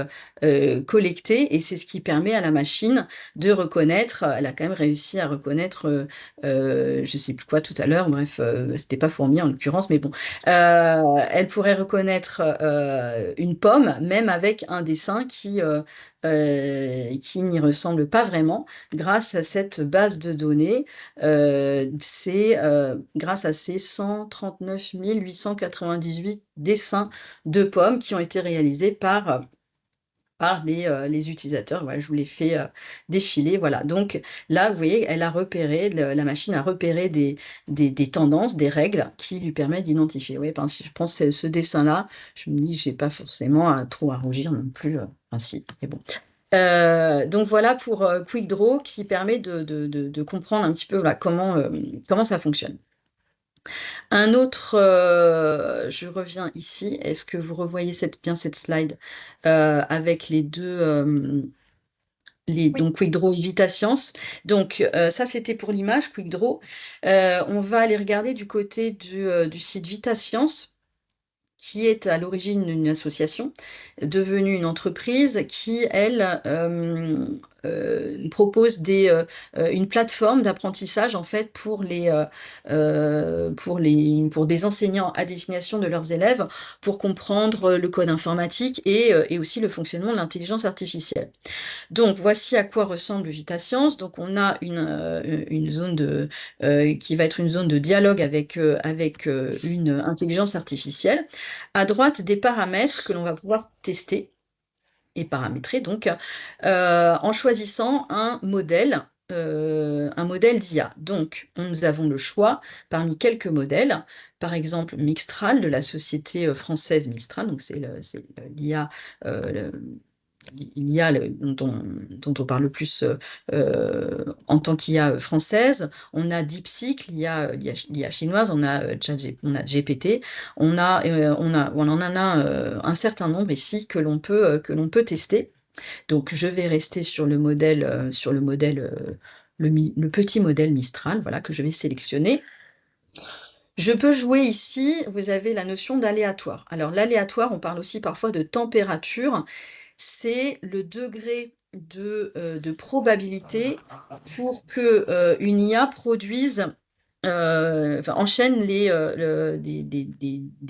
collectés et c'est ce qui permet à la machine de reconnaître. Elle a quand même réussi à reconnaître, je sais plus quoi tout à l'heure. Bref, c'était pas fourmi en l'occurrence, mais bon, elle pourrait reconnaître une pomme même avec un dessin qui n'y ressemble pas vraiment, grâce à cette base de données. C'est grâce à ces 139 898 dessins de pommes qui ont été réalisés par les utilisateurs. Voilà, je vous les fais défiler. Voilà. Donc là, vous voyez, elle a repéré, la machine a repéré des tendances, des règles qui lui permettent d'identifier. Oui, si je prends ce dessin-là, je me dis, j'ai pas forcément trop à rougir non plus. Enfin, si, mais bon. Donc voilà pour QuickDraw qui permet de comprendre un petit peu comment ça fonctionne. Un autre, je reviens ici. Est-ce que vous revoyez bien cette slide avec les deux, donc QuickDraw et VitaScience. Donc ça, c'était pour l'image QuickDraw. On va aller regarder du côté du site VitaScience, qui est à l'origine d'une association devenue une entreprise qui, elle, propose une plateforme d'apprentissage en fait pour des enseignants à destination de leurs élèves pour comprendre le code informatique et aussi le fonctionnement de l'intelligence artificielle. Donc, voici à quoi ressemble VitaScience. Donc, on a une zone qui va être une zone de dialogue avec une intelligence artificielle. À droite, des paramètres que l'on va pouvoir tester et paramétrer, donc, en choisissant un modèle d'IA. Donc, nous avons le choix parmi quelques modèles, par exemple Mixtral de la société française Mistral, donc c'est l'IA dont on parle le plus en tant qu'IA française. On a DeepSeek, l'IA chinoise, on a GPT, on en a un certain nombre ici que l'on peut tester. Donc je vais rester sur le petit modèle Mistral, voilà, que je vais sélectionner. Je peux jouer ici, vous avez la notion d'aléatoire. Alors l'aléatoire, on parle aussi parfois de température, c'est le degré de probabilité pour que une IA produise, enchaîne des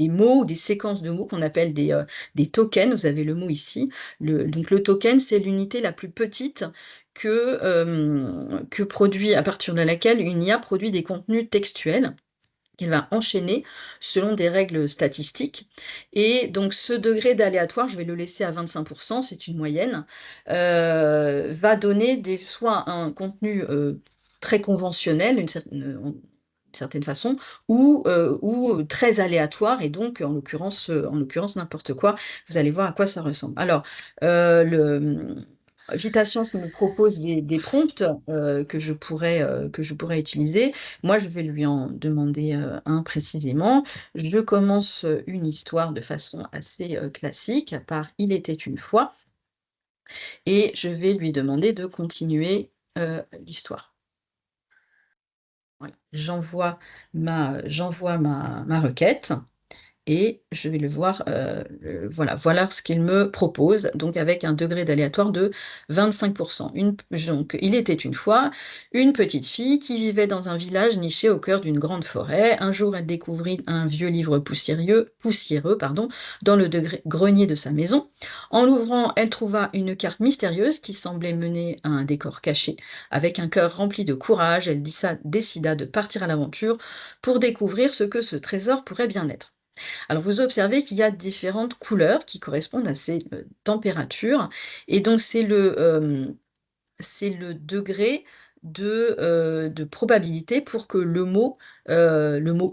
mots ou des séquences de mots qu'on appelle des tokens. Vous avez le mot ici. Donc le token, c'est l'unité la plus petite que produit, à partir de laquelle une IA produit des contenus textuels. Il va enchaîner selon des règles statistiques. Et donc, ce degré d'aléatoire, je vais le laisser à 25%, c'est une moyenne, va donner soit un contenu très conventionnel, d'une certaine façon, ou très aléatoire, et donc, en l'occurrence, n'importe quoi. Vous allez voir à quoi ça ressemble. Alors, VitaScience nous propose des prompts que je pourrais utiliser. Moi, je vais lui en demander un précisément. Je commence une histoire de façon assez classique par « Il était une fois » et je vais lui demander de continuer l'histoire. Voilà. J'envoie ma requête. Et je vais le voir, voilà ce qu'il me propose, donc avec un degré d'aléatoire de 25%. Donc, il était une fois une petite fille qui vivait dans un village niché au cœur d'une grande forêt. Un jour, elle découvrit un vieux livre poussiéreux, dans le grenier de sa maison. En l'ouvrant, elle trouva une carte mystérieuse qui semblait mener à un décor caché. Avec un cœur rempli de courage, elle décida de partir à l'aventure pour découvrir ce que ce trésor pourrait bien être. Alors, vous observez qu'il y a différentes couleurs qui correspondent à ces températures. Et donc, c'est le degré de probabilité pour que le mot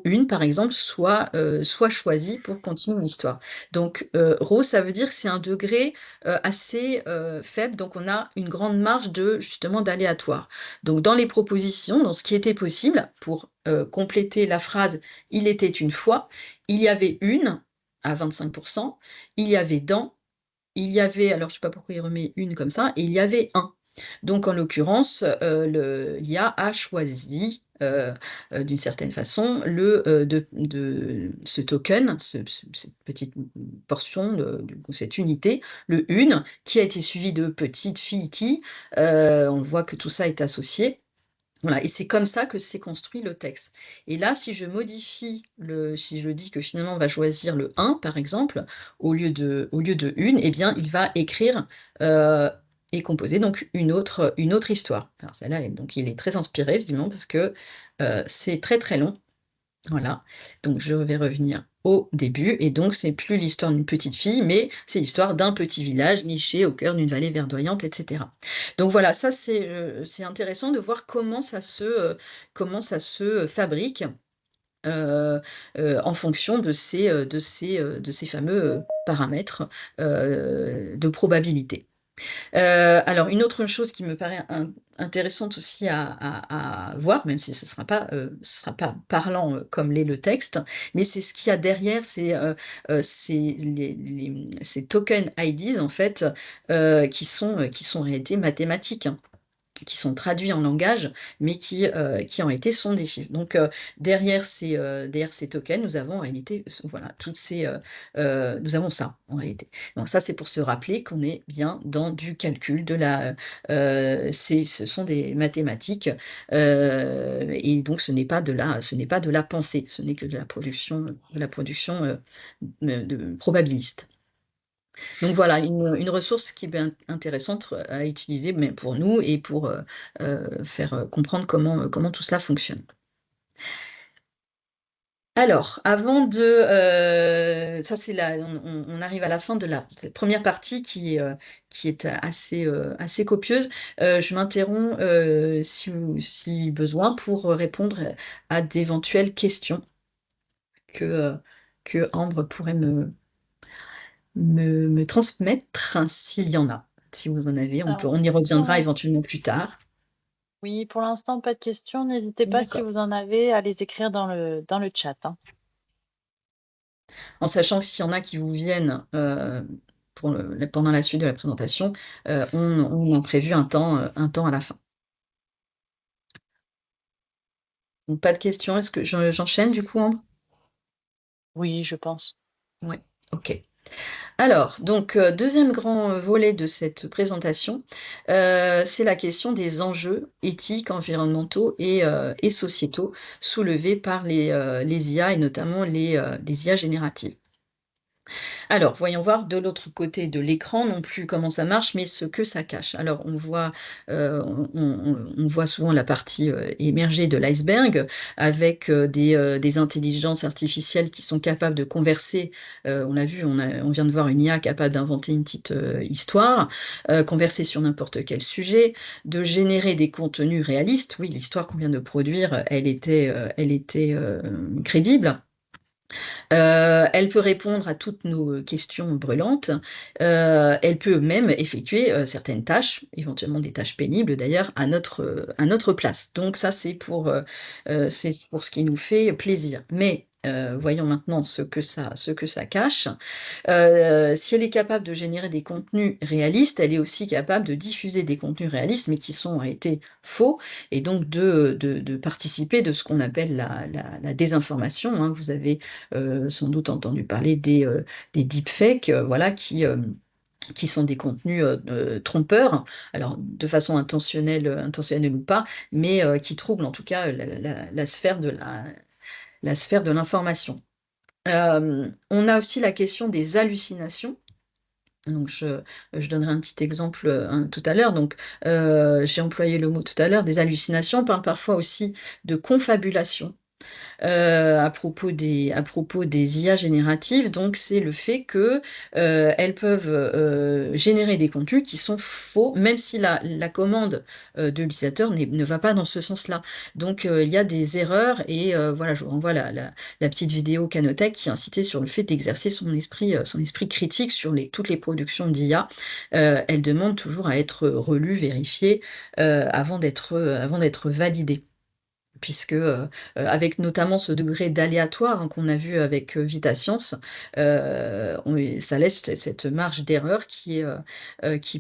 une, par exemple, soit choisi pour continuer l'histoire. Donc, rose, ça veut dire que c'est un degré assez faible. Donc, on a une grande marge justement d'aléatoire. Donc, dans les propositions, dans ce qui était possible pour compléter la phrase « Il était une fois », il y avait une à 25%, il y avait dans, il y avait, alors je ne sais pas pourquoi il remet une comme ça, et il y avait un. Donc en l'occurrence, l'IA a choisi d'une certaine façon ce token, cette petite portion, cette unité, le une, qui a été suivi de petite fille qui, on voit que tout ça est associé. Voilà, et c'est comme ça que s'est construit le texte. Et là, si je modifie, si je dis que finalement on va choisir le 1, par exemple, au lieu de une, eh bien, il va écrire et composer donc une autre histoire. Alors celle-là, donc il est très inspiré, visiblement, parce que c'est très très long. Voilà, donc je vais revenir au début, et donc c'est plus l'histoire d'une petite fille, mais c'est l'histoire d'un petit village niché au cœur d'une vallée verdoyante, etc. Donc voilà, ça c'est intéressant de voir comment ça se fabrique en fonction de ces fameux paramètres de probabilité. Alors, une autre chose qui me paraît intéressante aussi à voir, même si ce sera pas parlant comme l'est le texte, mais c'est ce qu'il y a derrière ces token IDs, en fait, qui sont en réalité mathématiques, hein, qui sont traduits en langage, mais qui en réalité sont des chiffres. Donc, derrière ces tokens, nous avons en réalité, voilà, nous avons ça, en réalité. Donc ça, c'est pour se rappeler qu'on est bien dans du calcul, ce sont des mathématiques, et donc ce n'est pas de la pensée, ce n'est que de la production probabiliste. Donc voilà, une ressource qui est intéressante à utiliser, mais pour nous, et pour faire comprendre comment tout cela fonctionne. Alors, avant de... ça, c'est on arrive à la fin de cette première partie qui est assez copieuse. Je m'interromps si besoin pour répondre à d'éventuelles questions que Ambre pourrait me transmettre, s'il y en a. Si vous en avez, Alors, on y reviendra pour éventuellement plus tard. oui, pour l'instant, pas de questions. N'hésitez pas, si D'accord. vous en avez, à les écrire dans le chat, hein. En sachant que s'il y en a qui vous viennent pendant la suite de la présentation, on a prévu un temps à la fin. Donc, pas de questions. Est-ce que j'enchaîne du coup, Ambre? Oui, je pense. Ouais, ok. Alors, donc, deuxième grand volet de cette présentation, c'est la question des enjeux éthiques, environnementaux et sociétaux soulevés par les IA et notamment les IA génératives. Alors, voyons voir de l'autre côté de l'écran, non plus comment ça marche, mais ce que ça cache. Alors, on voit souvent la partie émergée de l'iceberg avec des intelligences artificielles qui sont capables de converser. On l'a vu, on vient de voir une IA capable d'inventer une petite histoire, converser sur n'importe quel sujet, de générer des contenus réalistes. Oui, l'histoire qu'on vient de produire, elle était crédible. Elle peut répondre à toutes nos questions brûlantes. Elle peut même effectuer certaines tâches, éventuellement des tâches pénibles d'ailleurs, à notre place. Donc ça, c'est pour ce qui nous fait plaisir. Mais voyons maintenant ce que ça cache. Si elle est capable de générer des contenus réalistes, elle est aussi capable de diffuser des contenus réalistes, mais qui sont en réalité faux, et donc de participer de ce qu'on appelle la désinformation, hein. Vous avez sans doute entendu parler des deepfakes, voilà, qui sont des contenus trompeurs, alors de façon intentionnelle ou pas, mais qui troublent en tout cas la sphère la sphère de l'information. On a aussi la question des hallucinations. Donc, je donnerai un petit exemple tout à l'heure. Donc, j'ai employé le mot tout à l'heure, des hallucinations. On parle parfois aussi de confabulation. À propos des IA génératives, donc c'est le fait que elles peuvent générer des contenus qui sont faux, même si la commande de l'utilisateur ne va pas dans ce sens-là. Donc il y a des erreurs et voilà, je vous renvoie la petite vidéo Canotech qui incitait sur le fait d'exercer son esprit critique sur toutes les productions d'IA. Elle demande toujours à être relue, vérifiée avant d'être validée, puisque avec notamment ce degré d'aléatoire, hein, qu'on a vu avec VitaScience, ça laisse cette marge d'erreur qui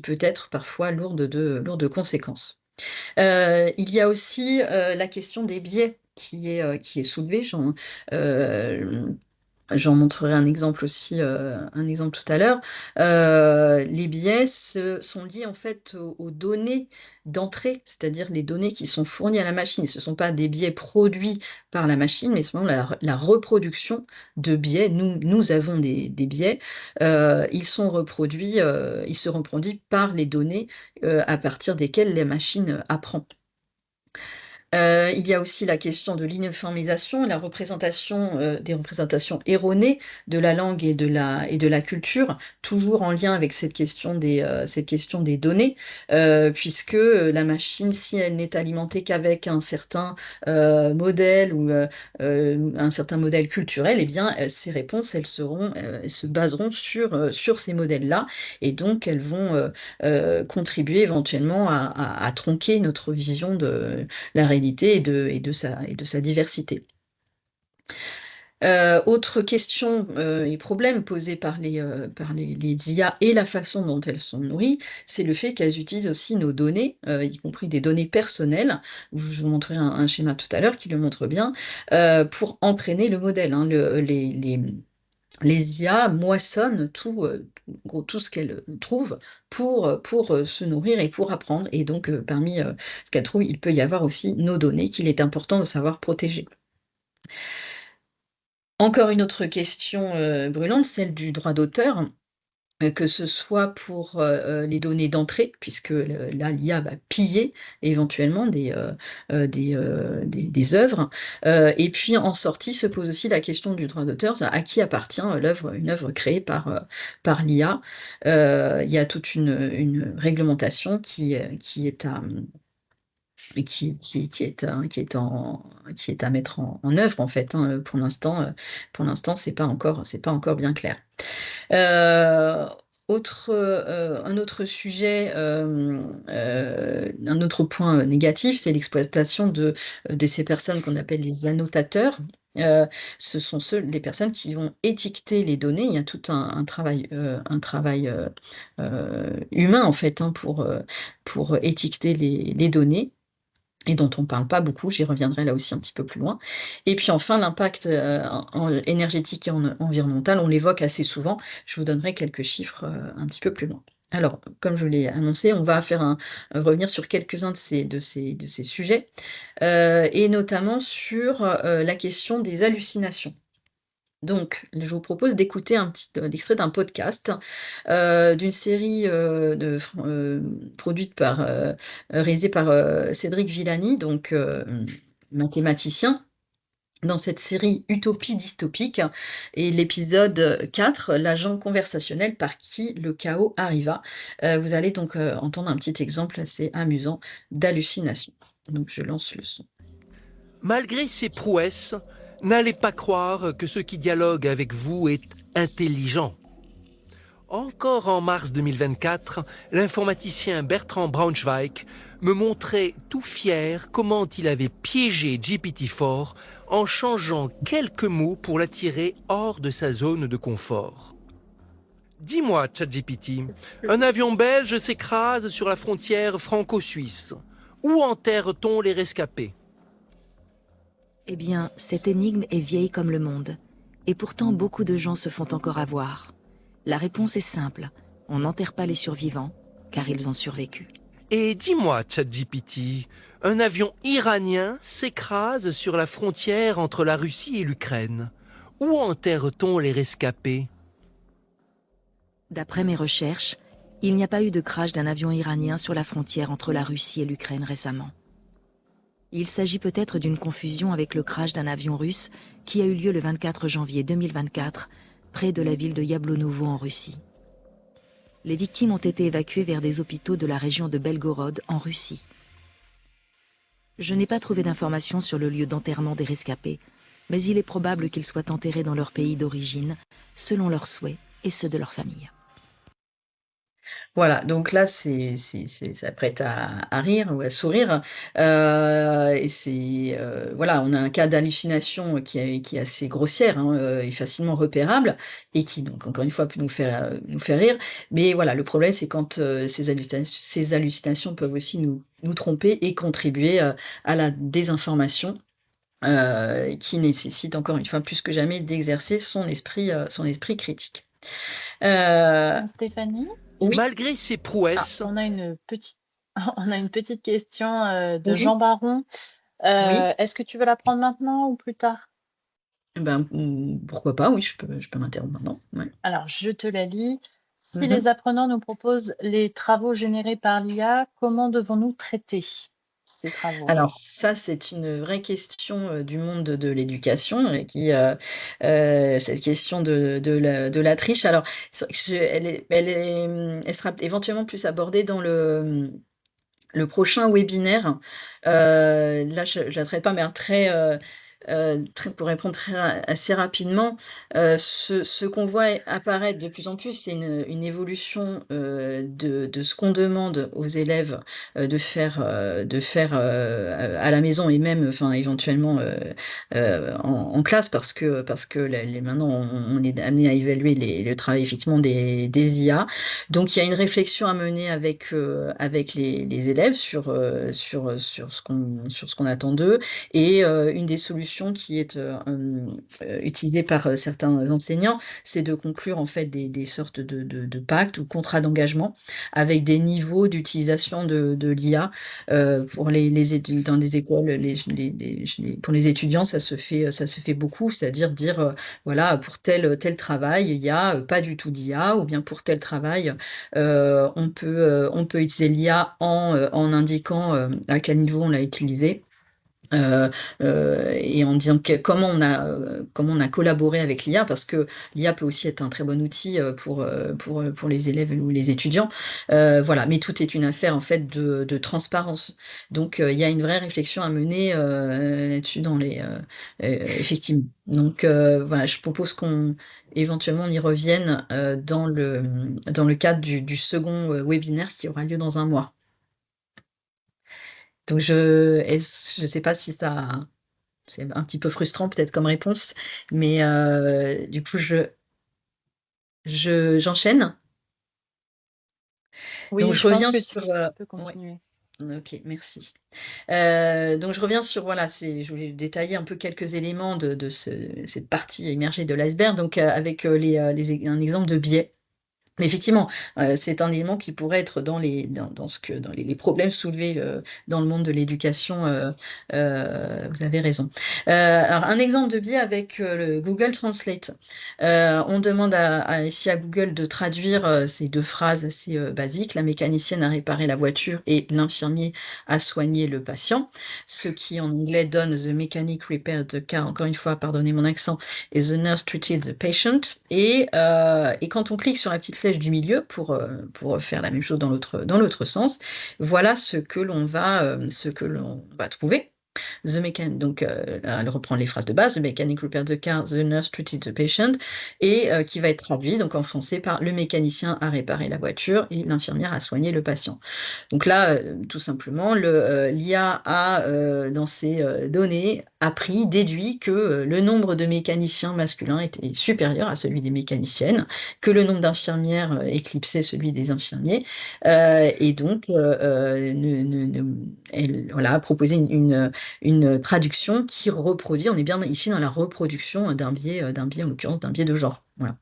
peut être parfois lourde de conséquences. Il y a aussi la question des biais qui est soulevée. J'en montrerai un exemple aussi, un exemple tout à l'heure. Les biais sont liés en fait aux données d'entrée, c'est-à-dire les données qui sont fournies à la machine. Ce ne sont pas des biais produits par la machine, mais c'est vraiment la reproduction de biais. Nous avons des biais. Ils se reproduisent par les données à partir desquelles la machine apprend. Il y a aussi la question de l'uniformisation et la représentation, des représentations erronées de la langue et de la culture, toujours en lien avec cette question des données, puisque la machine, si elle n'est alimentée qu'avec un certain modèle ou un certain modèle culturel, eh bien, ces réponses, elles se baseront sur ces modèles-là, et donc elles vont contribuer éventuellement à tronquer notre vision de la réalité et de sa diversité. Autre question et problème posé par les IA et la façon dont elles sont nourries, c'est le fait qu'elles utilisent aussi nos données, y compris des données personnelles. Je vous montrerai un schéma tout à l'heure qui le montre bien, pour entraîner le modèle, hein. Les IA moissonnent tout ce qu'elles trouvent pour se nourrir et pour apprendre. Et donc, parmi ce qu'elles trouvent, il peut y avoir aussi nos données qu'il est important de savoir protéger. Encore une autre question brûlante, celle du droit d'auteur. que ce soit pour, les données d'entrée, puisque là, l'IA va piller éventuellement des œuvres, et puis en sortie se pose aussi la question du droit d'auteur, à qui appartient une œuvre créée par l'IA. Il y a toute une réglementation qui est à qui est à mettre en œuvre en fait, hein. Pour l'instant, c'est pas encore bien clair. Un autre sujet, un autre point négatif, c'est l'exploitation de ces personnes qu'on appelle les annotateurs. Ce sont les personnes qui vont étiqueter les données. Il y a tout un travail humain en fait, hein, pour étiqueter les données, et dont on ne parle pas beaucoup, j'y reviendrai là aussi un petit peu plus loin. Et puis enfin, l'impact énergétique et environnemental, on l'évoque assez souvent. Je vous donnerai quelques chiffres un petit peu plus loin. Alors, comme je l'ai annoncé, on va revenir sur quelques-uns de ces sujets, et notamment sur la question des hallucinations. Donc, je vous propose d'écouter un petit extrait d'un podcast d'une série réalisée par Cédric Villani, donc mathématicien, dans cette série Utopie dystopique, et l'épisode 4, l'agent conversationnel par qui le chaos arriva. Vous allez donc entendre un petit exemple assez amusant d'hallucination. Donc, je lance le son. Malgré ses prouesses, n'allez pas croire que ce qui dialogue avec vous est intelligent. Encore en mars 2024, l'informaticien Bertrand Braunschweig me montrait tout fier comment il avait piégé GPT-4 en changeant quelques mots pour l'attirer hors de sa zone de confort. Dis-moi, ChatGPT, un avion belge s'écrase sur la frontière franco-suisse. Où enterre-t-on les rescapés ? Eh bien, cette énigme est vieille comme le monde. Et pourtant, beaucoup de gens se font encore avoir. La réponse est simple. On n'enterre pas les survivants, car ils ont survécu. Et dis-moi, ChatGPT, un avion iranien s'écrase sur la frontière entre la Russie et l'Ukraine. Où enterre-t-on les rescapés ? D'après mes recherches, il n'y a pas eu de crash d'un avion iranien sur la frontière entre la Russie et l'Ukraine récemment. Il s'agit peut-être d'une confusion avec le crash d'un avion russe qui a eu lieu le 24 janvier 2024, près de la ville de Yablonovo en Russie. Les victimes ont été évacuées vers des hôpitaux de la région de Belgorod en Russie. Je n'ai pas trouvé d'informations sur le lieu d'enterrement des rescapés, mais il est probable qu'ils soient enterrés dans leur pays d'origine, selon leurs souhaits et ceux de leur famille. Voilà, donc là, ça prête à rire ou à sourire. Et voilà, on a un cas d'hallucination qui est assez grossière, hein, et facilement repérable, et qui, donc, encore une fois, peut nous faire rire. Mais voilà, le problème, c'est quand ces hallucinations peuvent aussi nous tromper et contribuer à la désinformation, qui nécessite, encore une fois, plus que jamais, d'exercer son esprit critique. Stéphanie ? Oui. Malgré ses prouesses... on a une petite question de Oui. Jean Baron. Oui. Est-ce que tu veux la prendre maintenant ou plus tard ? Pourquoi pas, oui, je peux m'interrompre maintenant. Ouais. Alors, je te la lis. Si les apprenants nous proposent les travaux générés par l'IA, comment devons-nous traiter ces travaux ? Alors ça, c'est une vraie question du monde de l'éducation, et cette question de la triche. Alors, elle sera éventuellement plus abordée dans le prochain webinaire. Là, je la traite pas, mais pour répondre assez rapidement, ce qu'on voit apparaître de plus en plus, c'est une évolution de ce qu'on demande aux élèves de faire à la maison, et même, enfin, éventuellement en classe, parce que maintenant on est amené à évaluer le travail effectivement des IA. Donc il y a une réflexion à mener avec les élèves sur ce qu'on attend d'eux, et une des solutions solution qui est utilisée par certains enseignants, c'est de conclure en fait des sortes de pactes ou contrats d'engagement avec des niveaux d'utilisation de l'IA pour dans les écoles, pour les étudiants, ça se fait beaucoup, c'est-à-dire dire voilà, pour tel travail, il n'y a pas du tout d'IA, ou bien pour tel travail, on peut utiliser l'IA en indiquant à quel niveau on l'a utilisé. Et en disant comment on a collaboré avec l'IA, parce que l'IA peut aussi être un très bon outil pour les élèves ou les étudiants. Voilà, mais tout est une affaire en fait de transparence. Donc il y a une vraie réflexion à mener là-dessus effectivement. Donc voilà, je propose qu'on éventuellement on y revienne dans le cadre du second webinaire qui aura lieu dans un mois. Donc je sais pas si ça, c'est un petit peu frustrant peut-être comme réponse, mais du coup j'enchaîne. Oui, Donc je je pense reviens que sur tu peux ouais. continuer. Ok, merci. Donc je reviens sur voilà, je voulais détailler un peu quelques éléments de cette partie émergée de l'iceberg, donc avec un exemple de biais. Mais effectivement, c'est un élément qui pourrait être dans les problèmes soulevés dans le monde de l'éducation. Vous avez raison. Alors, un exemple de biais avec le Google Translate. On demande ici à Google de traduire ces deux phrases assez basiques. La mécanicienne a réparé la voiture et l'infirmier a soigné le patient. Ce qui en anglais donne The mechanic repaired the car. Encore une fois, pardonnez mon accent. Et The nurse treated the patient. Et quand on clique sur la petite flèche du milieu pour faire la même chose dans l'autre sens, voilà ce que l'on va trouver. Donc, elle reprend les phrases de base, The mechanic repaired the car, the nurse treated the patient, et qui va être traduit donc en français par le mécanicien a réparé la voiture et l'infirmière a soigné le patient. Donc là, tout simplement, l'IA a, dans ses données, déduit que le nombre de mécaniciens masculins était supérieur à celui des mécaniciennes, que le nombre d'infirmières éclipsait celui des infirmiers, et donc elle a proposé une traduction qui reproduit, on est bien ici dans la reproduction d'un biais en l'occurrence d'un biais de genre. Voilà.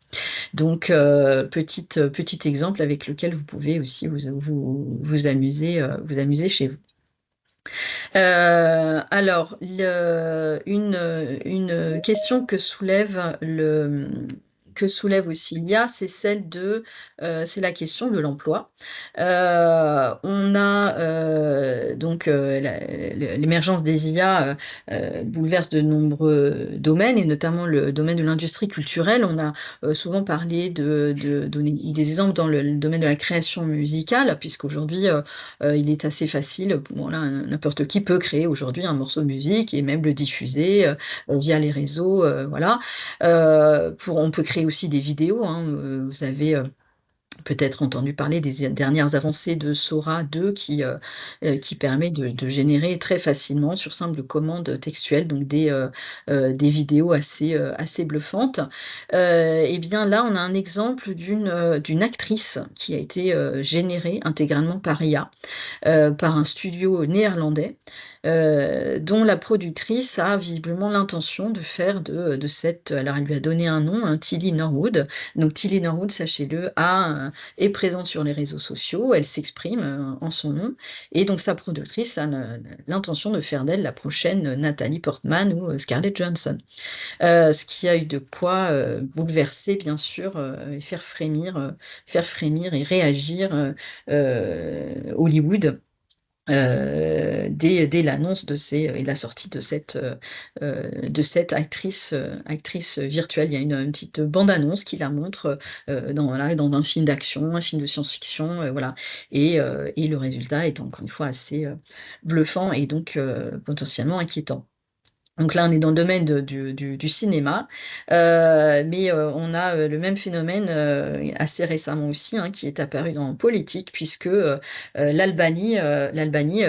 Donc, petit exemple avec lequel vous pouvez aussi vous amuser chez vous. Alors, une question que soulève aussi l'IA, c'est c'est la question de l'emploi. On a donc l'émergence des IA bouleverse de nombreux domaines, et notamment le domaine de l'industrie culturelle. On a souvent parlé de donner des exemples dans le domaine de la création musicale, puisqu'aujourd'hui, il est assez facile, voilà, n'importe qui peut créer aujourd'hui un morceau de musique et même le diffuser via les réseaux, voilà. On peut créer aussi des vidéos, hein, vous avez peut-être entendu parler des dernières avancées de Sora 2 qui permet de générer très facilement sur simple commande textuelle donc des vidéos assez bluffantes. Et bien là, on a un exemple d'une actrice qui a été générée intégralement par IA, par un studio néerlandais, dont la productrice a visiblement l'intention de faire de cette... Alors, elle lui a donné un nom, Tilly Norwood. Donc, Tilly Norwood, sachez-le, est présente sur les réseaux sociaux, elle s'exprime en son nom, et donc sa productrice a l'intention de faire d'elle la prochaine Nathalie Portman ou Scarlett Johansson. Ce qui a eu de quoi bouleverser, bien sûr, et faire frémir et réagir Hollywood. Dès l'annonce et la sortie de cette actrice virtuelle. Il y a une petite bande-annonce qui la montre dans un film d'action, un film de science-fiction, voilà. Et le résultat est encore une fois assez bluffant et donc potentiellement inquiétant. Donc là, on est dans le domaine du cinéma, mais on a le même phénomène assez récemment aussi, hein, qui est apparu dans la politique, puisque l'Albanie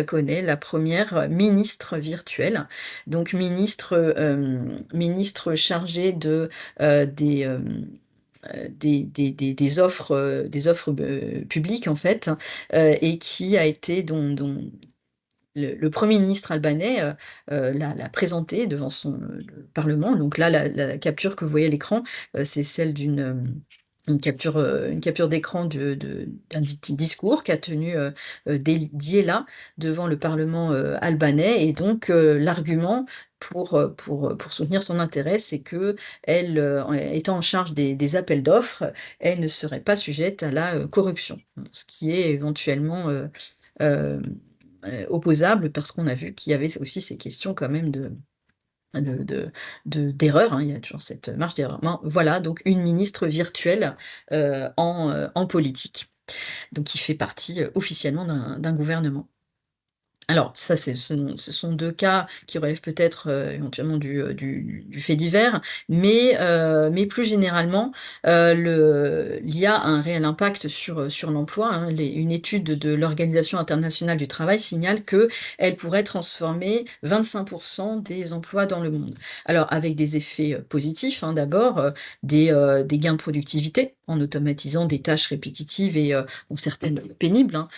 connaît la première ministre virtuelle, donc ministre chargée des offres publiques en fait, et qui a été dont le Premier ministre albanais l'a présenté devant le Parlement. Donc là, la capture que vous voyez à l'écran, c'est celle une capture d'écran d'un petit discours qu'a tenu Diela devant le Parlement albanais. Et donc, l'argument pour soutenir son intérêt, c'est que elle, étant en charge des appels d'offres, elle ne serait pas sujette à la corruption, ce qui est éventuellement euh, opposable, parce qu'on a vu qu'il y avait aussi ces questions quand même d'erreur, hein, il y a toujours cette marge d'erreur. Voilà, donc une ministre virtuelle en politique, donc qui fait partie officiellement d'un gouvernement. Alors, ça, ce sont deux cas qui relèvent peut-être éventuellement du fait divers, mais plus généralement, l'IA a un réel impact sur l'emploi, hein. Une étude de l'Organisation internationale du travail signale qu'elle pourrait transformer 25% des emplois dans le monde. Alors, avec des effets positifs, hein, d'abord, des gains de productivité en automatisant des tâches répétitives et certaines pénibles, hein,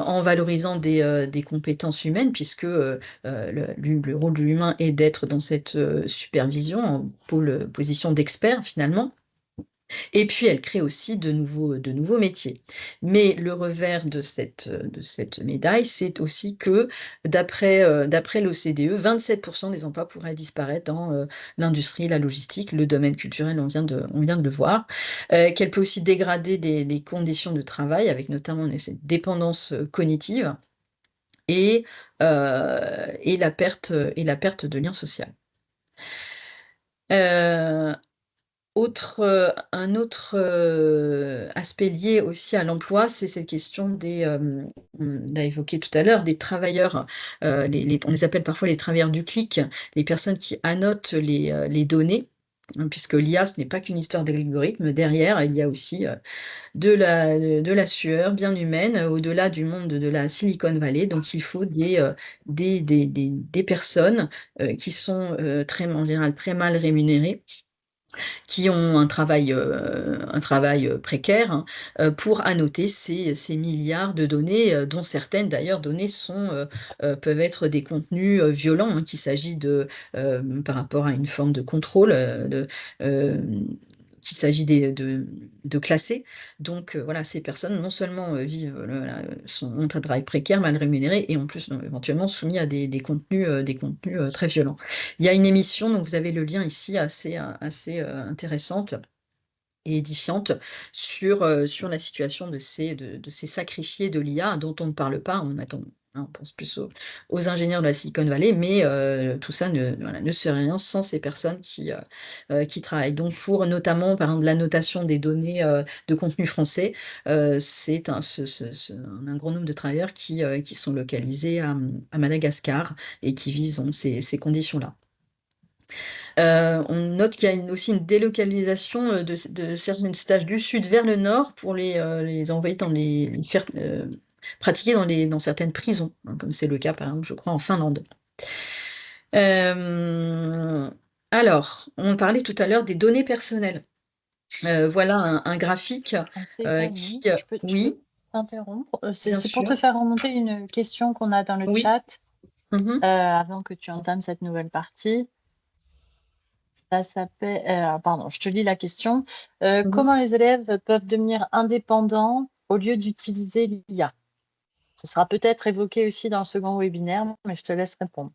en valorisant des compétences humaines, puisque le rôle de l'humain est d'être dans cette supervision, en position d'expert finalement. Et puis, elle crée aussi de nouveaux métiers. Mais le revers de cette médaille, c'est aussi que, d'après l'OCDE, 27% des emplois pourraient disparaître dans l'industrie, la logistique, le domaine culturel, on vient de le voir. Qu'elle peut aussi dégrader les conditions de travail, avec notamment cette dépendance cognitive et la perte de lien social. Un autre aspect lié aussi à l'emploi, c'est cette question on l'a évoqué tout à l'heure, des travailleurs, on les appelle parfois les travailleurs du clic, les personnes qui annotent les données, hein, puisque l'IA, ce n'est pas qu'une histoire d'algorithme. Derrière, il y a aussi de la sueur bien humaine, au-delà du monde de la Silicon Valley. Donc, il faut des personnes qui sont en général très mal rémunérées, qui ont un travail précaire, hein, pour annoter ces milliards de données, dont certaines d'ailleurs données peuvent être des contenus violents, hein, qu'il s'agit par rapport à une forme de contrôle, qu'il s'agit de classer. Donc voilà, ces personnes non seulement ont un travail précaire, mal rémunéré, et en plus éventuellement soumis à des contenus très violents. Il y a une émission, donc vous avez le lien ici, assez intéressante et édifiante sur la situation de ces sacrifiés de l'IA dont on ne parle pas. On pense plus aux ingénieurs de la Silicon Valley, mais tout ça ne serait rien sans ces personnes qui travaillent. Donc pour notamment, par exemple, l'annotation des données de contenu français, c'est un grand nombre de travailleurs qui sont localisés à Madagascar et qui vivent dans ces conditions-là. On note qu'il y a aussi une délocalisation de certains stages du sud vers le nord pour les envoyer les faire pratiquer dans certaines prisons, hein, comme c'est le cas, par exemple, je crois, en Finlande. Alors, on parlait tout à l'heure des données personnelles. Voilà un graphique Stéphanie, qui... je peux oui, t'interrompre. bien C'est pour te sûr. faire remonter une question qu'on a dans le Oui. chat Mhm. avant que tu entames cette nouvelle partie. Ça s'appelle, pardon, je te lis la question. Comment les élèves peuvent devenir indépendants au lieu d'utiliser l'IA? Ce sera peut-être évoqué aussi dans le second webinaire, mais je te laisse répondre.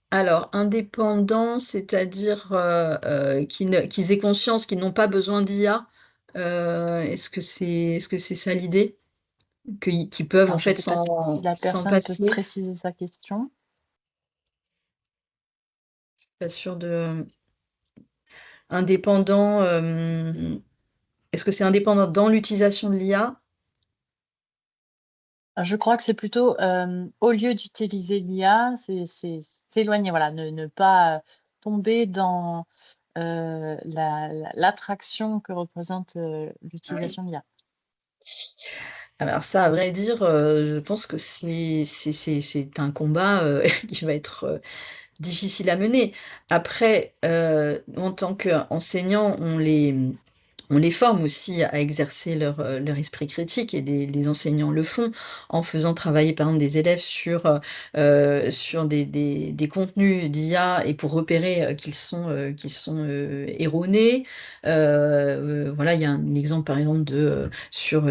Alors, indépendants, c'est-à-dire qu'ils aient conscience qu'ils n'ont pas besoin d'IA. Est-ce que c'est ça l'idée? Qu'ils peuvent Alors, en je fait sais pas si la s'en personne peut passer? préciser sa question. Pas sûr de... Indépendant, est-ce que c'est indépendant dans l'utilisation de l'IA? Je crois que c'est plutôt, au lieu d'utiliser l'IA, c'est s'éloigner, voilà, ne pas tomber dans l'attraction que représente l'utilisation de l'IA. Alors ça, à vrai dire, je pense que c'est un combat qui va être difficile à mener. Après, en tant qu'enseignant, On les forme aussi à exercer leur esprit critique et les enseignants le font en faisant travailler par exemple des élèves sur des contenus d'IA et pour repérer qu'ils sont erronés. Voilà, il y a un exemple par exemple sur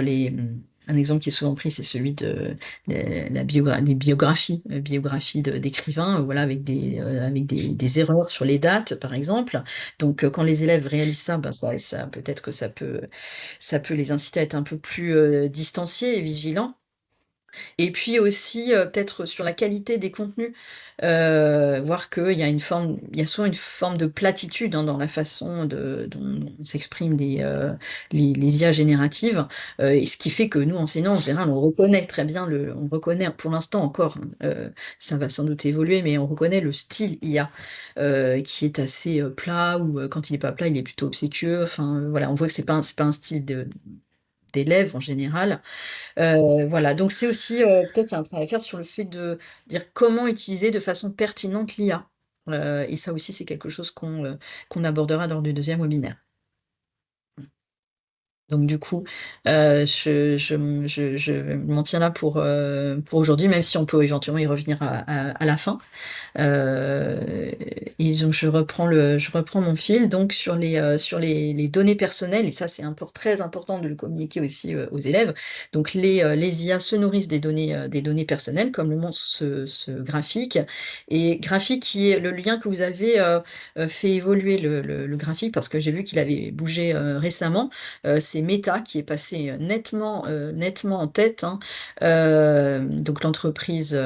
un exemple qui est souvent pris, c'est celui de des biographies d'écrivains, voilà, avec des erreurs sur les dates, par exemple. Donc, quand les élèves réalisent ça, ben peut-être que ça peut les inciter à être un peu plus distanciés et vigilants. Et puis aussi, peut-être sur la qualité des contenus, voir qu'il y a il y a souvent une forme de platitude, hein, dans la façon dont s'expriment les IA génératives, et ce qui fait que nous, enseignants, en général, on reconnaît très bien on reconnaît pour l'instant encore, hein, ça va sans doute évoluer, mais on reconnaît le style IA, qui est assez plat, ou quand il n'est pas plat, il est plutôt obséquieux. Enfin, voilà, on voit que c'est pas un style d'élève en général. Voilà, donc c'est aussi peut-être un travail à faire sur le fait de dire comment utiliser de façon pertinente l'IA. Et ça aussi, c'est quelque chose qu'on abordera lors du deuxième webinaire. Donc du coup, je m'en tiens là pour aujourd'hui, même si on peut éventuellement y revenir à la fin. Et donc je reprends mon fil donc sur les données personnelles, et ça c'est très important de le communiquer aussi aux élèves. Donc les IA se nourrissent des données personnelles, comme le montre ce graphique, et graphique qui est le lien que vous avez fait évoluer le graphique, parce que j'ai vu qu'il avait bougé récemment. C'est Meta qui est passé nettement en tête, hein. Donc l'entreprise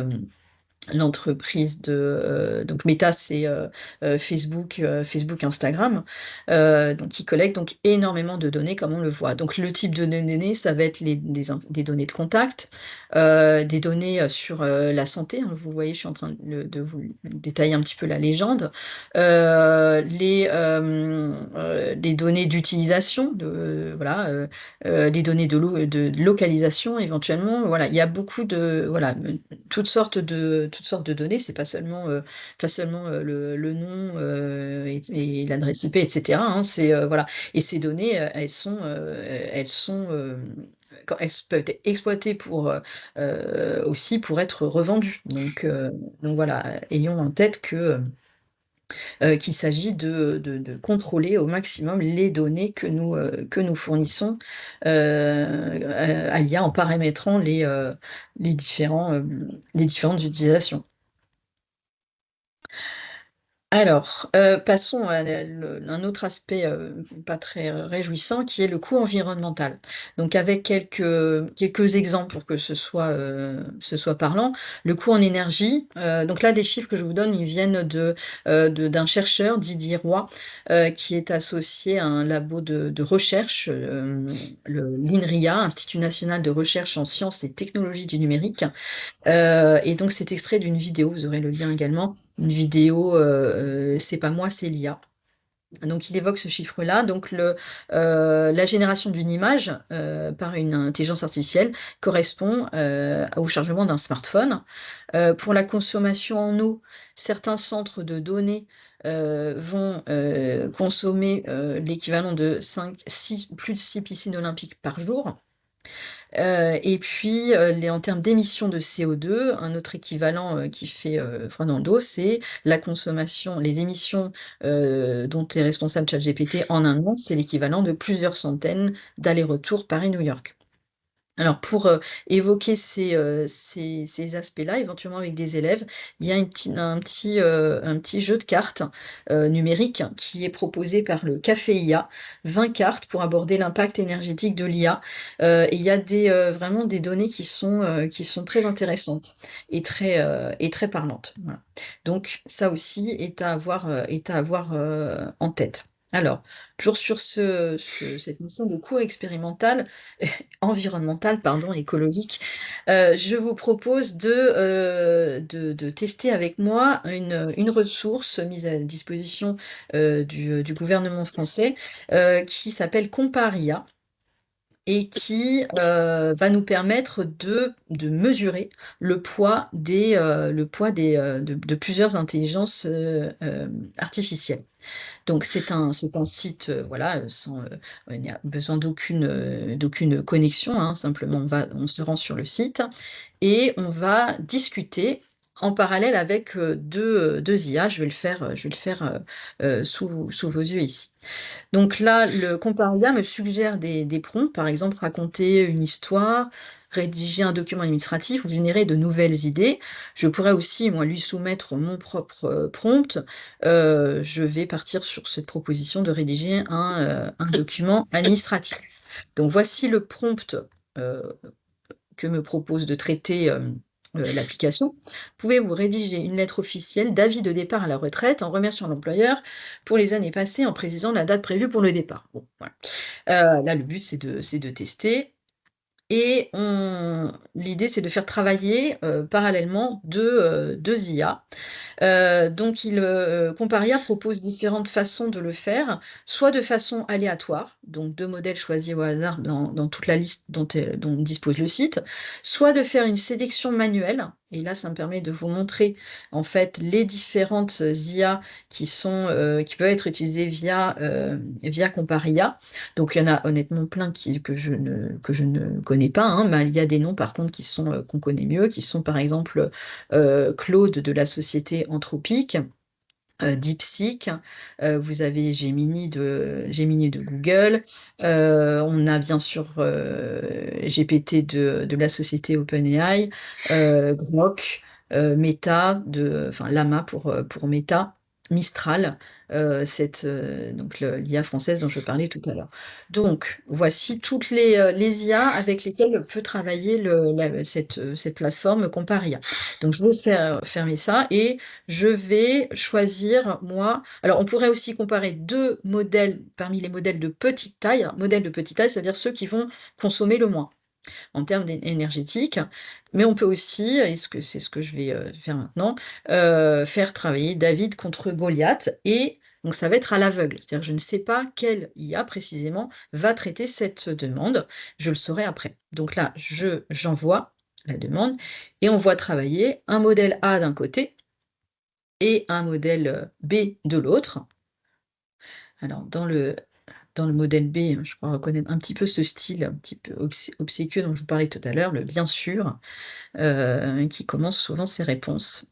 donc Meta, c'est Facebook, Instagram, donc qui collecte donc énormément de données, comme on le voit. Donc le type de données, ça va être des données de contact, des données sur la santé, hein. Vous voyez, je suis en train de vous détailler un petit peu la légende, les données d'utilisation, voilà, les données de localisation éventuellement. Voilà, il y a beaucoup de toutes sortes de données. C'est pas seulement le nom et l'adresse IP, etc., hein. C'est voilà. Et ces données, elles peuvent être exploitées aussi pour être revendues. Donc voilà, ayons en tête qu'il s'agit de contrôler au maximum les données que nous fournissons à l'IA, en paramétrant les différentes utilisations. Alors, passons à un autre aspect pas très réjouissant, qui est le coût environnemental. Donc avec quelques exemples pour que ce soit parlant. Le coût en énergie, donc là, les chiffres que je vous donne, ils viennent d'un chercheur, Didier Roy, qui est associé à un labo de recherche, l'INRIA, Institut national de recherche en sciences et technologies du numérique. Et donc c'est extrait d'une vidéo, vous aurez le lien également, une vidéo, c'est pas moi, c'est l'IA. Donc il évoque ce chiffre-là. Donc la génération d'une image par une intelligence artificielle correspond au chargement d'un smartphone. Pour la consommation en eau, certains centres de données vont consommer l'équivalent de plus de 6 piscines olympiques par jour. Et puis, en termes d'émissions de CO2, un autre équivalent qui fait froid dans le dos, c'est la consommation, les émissions dont est responsable ChatGPT en un an, c'est l'équivalent de plusieurs centaines d'allers-retours Paris-New York. Alors pour évoquer ces aspects-là, éventuellement avec des élèves, il y a un petit jeu de cartes numérique qui est proposé par le Café IA, 20 cartes pour aborder l'impact énergétique de l'IA. Et il y a vraiment des données qui sont très intéressantes et très parlantes. Voilà. Donc ça aussi est à avoir en tête. Alors, toujours sur cette mission de cours expérimental, environnemental, pardon, écologique, je vous propose de tester avec moi une ressource mise à disposition du gouvernement français qui s'appelle Comparia. et qui va nous permettre de mesurer le poids de plusieurs intelligences artificielles. Donc c'est un site, voilà, il n'y a besoin d'aucune connexion, hein, simplement on se rend sur le site et on va discuter en parallèle avec deux IA. Je vais le faire sous vos yeux ici. Donc là, le Comparia me suggère des prompts, par exemple raconter une histoire, rédiger un document administratif ou générer de nouvelles idées. Je pourrais aussi, moi, lui soumettre mon propre prompt. Je vais partir sur cette proposition de rédiger un document administratif. Donc voici le prompt que me propose de traiter l'application. Pouvez-vous rédiger une lettre officielle d'avis de départ à la retraite en remerciant l'employeur pour les années passées en précisant la date prévue pour le départ. Bon, voilà. Là, le but, c'est de tester. Et l'idée, c'est de faire travailler parallèlement deux IA. Donc, Comparia propose différentes façons de le faire, soit de façon aléatoire, donc deux modèles choisis au hasard dans toute la liste dont dispose le site, soit de faire une sélection manuelle, et là, ça me permet de vous montrer en fait les différentes IA qui peuvent être utilisées via Comparia. Donc, il y en a honnêtement plein que je ne connais pas, hein, mais il y a des noms par contre qu'on connaît mieux, qui sont par exemple Claude de la société Anthropique, DeepSeek, vous avez Gemini de Google, on a bien sûr GPT de la société OpenAI, Grok, Meta, Llama pour Meta, Mistral, donc l'IA française dont je parlais tout à l'heure. Donc, voici toutes les IA avec lesquelles peut travailler cette plateforme Comparia. Donc, je vais fermer ça et je vais choisir, moi... Alors, on pourrait aussi comparer deux modèles parmi les modèles de petite taille. Modèles de petite taille, c'est-à-dire ceux qui vont consommer le moins en termes énergétiques. Mais on peut aussi, et c'est ce que je vais faire maintenant, faire travailler David contre Goliath. Et donc, ça va être à l'aveugle. C'est-à-dire que je ne sais pas quelle IA précisément va traiter cette demande. Je le saurai après. Donc là, j'envoie la demande et on voit travailler un modèle A d'un côté et un modèle B de l'autre. Alors, dans le modèle B, je crois reconnaître un petit peu ce style un petit peu obséquieux dont je vous parlais tout à l'heure, le bien sûr, qui commence souvent ses réponses.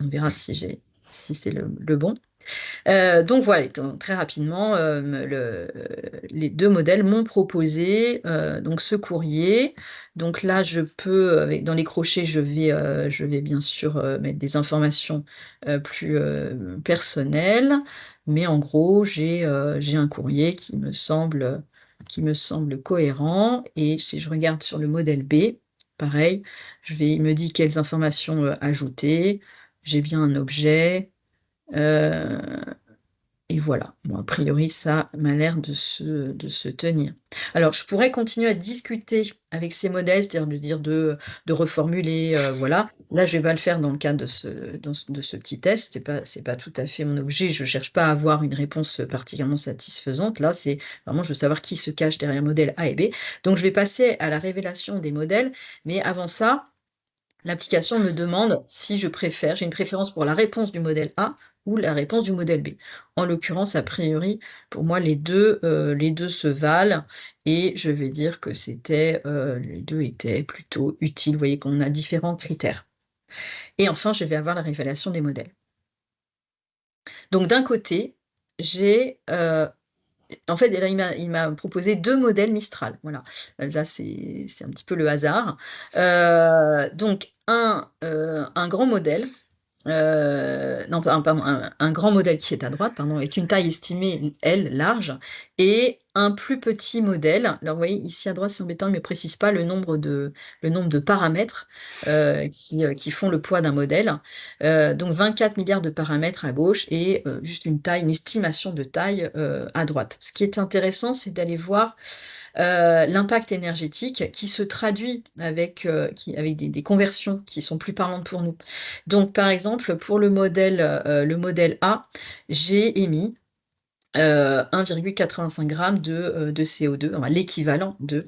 On verra si c'est le bon. Donc voilà, très rapidement, les deux modèles m'ont proposé donc ce courrier. Donc là, je peux, dans les crochets, je vais bien sûr mettre des informations plus personnelles, mais en gros, j'ai un courrier qui me semble cohérent. Et si je regarde sur le modèle B, pareil, il me dit quelles informations ajouter. J'ai bien un objet. Et voilà, bon, a priori, ça m'a l'air de se tenir. Alors, je pourrais continuer à discuter avec ces modèles, c'est-à-dire de reformuler, voilà. Là, je ne vais pas le faire dans le cadre de ce petit test, c'est pas tout à fait mon objet, je ne cherche pas à avoir une réponse particulièrement satisfaisante. Là, c'est vraiment, je veux savoir qui se cache derrière modèle A et B. Donc, je vais passer à la révélation des modèles, mais avant ça, l'application me demande si j'ai une préférence pour la réponse du modèle A ou la réponse du modèle B. En l'occurrence, a priori, pour moi, les deux se valent et je vais dire que les deux étaient plutôt utiles. Vous voyez qu'on a différents critères. Et enfin, je vais avoir la révélation des modèles. Donc, d'un côté, j'ai... en fait, là, il m'a proposé deux modèles Mistral. Voilà. Là, c'est un petit peu le hasard. Donc, un grand modèle. Non, pardon, un grand modèle qui est à droite, pardon, avec une taille estimée, elle, large, et un plus petit modèle. Alors, vous voyez, ici à droite, c'est embêtant, il ne me précise pas le nombre de paramètres qui font le poids d'un modèle. Donc, 24 milliards de paramètres à gauche et juste une estimation de taille à droite. Ce qui est intéressant, c'est d'aller voir l'impact énergétique qui se traduit avec des conversions qui sont plus parlantes pour nous. Donc, par exemple, pour le modèle A, j'ai émis 1,85 g de CO2, enfin, l'équivalent de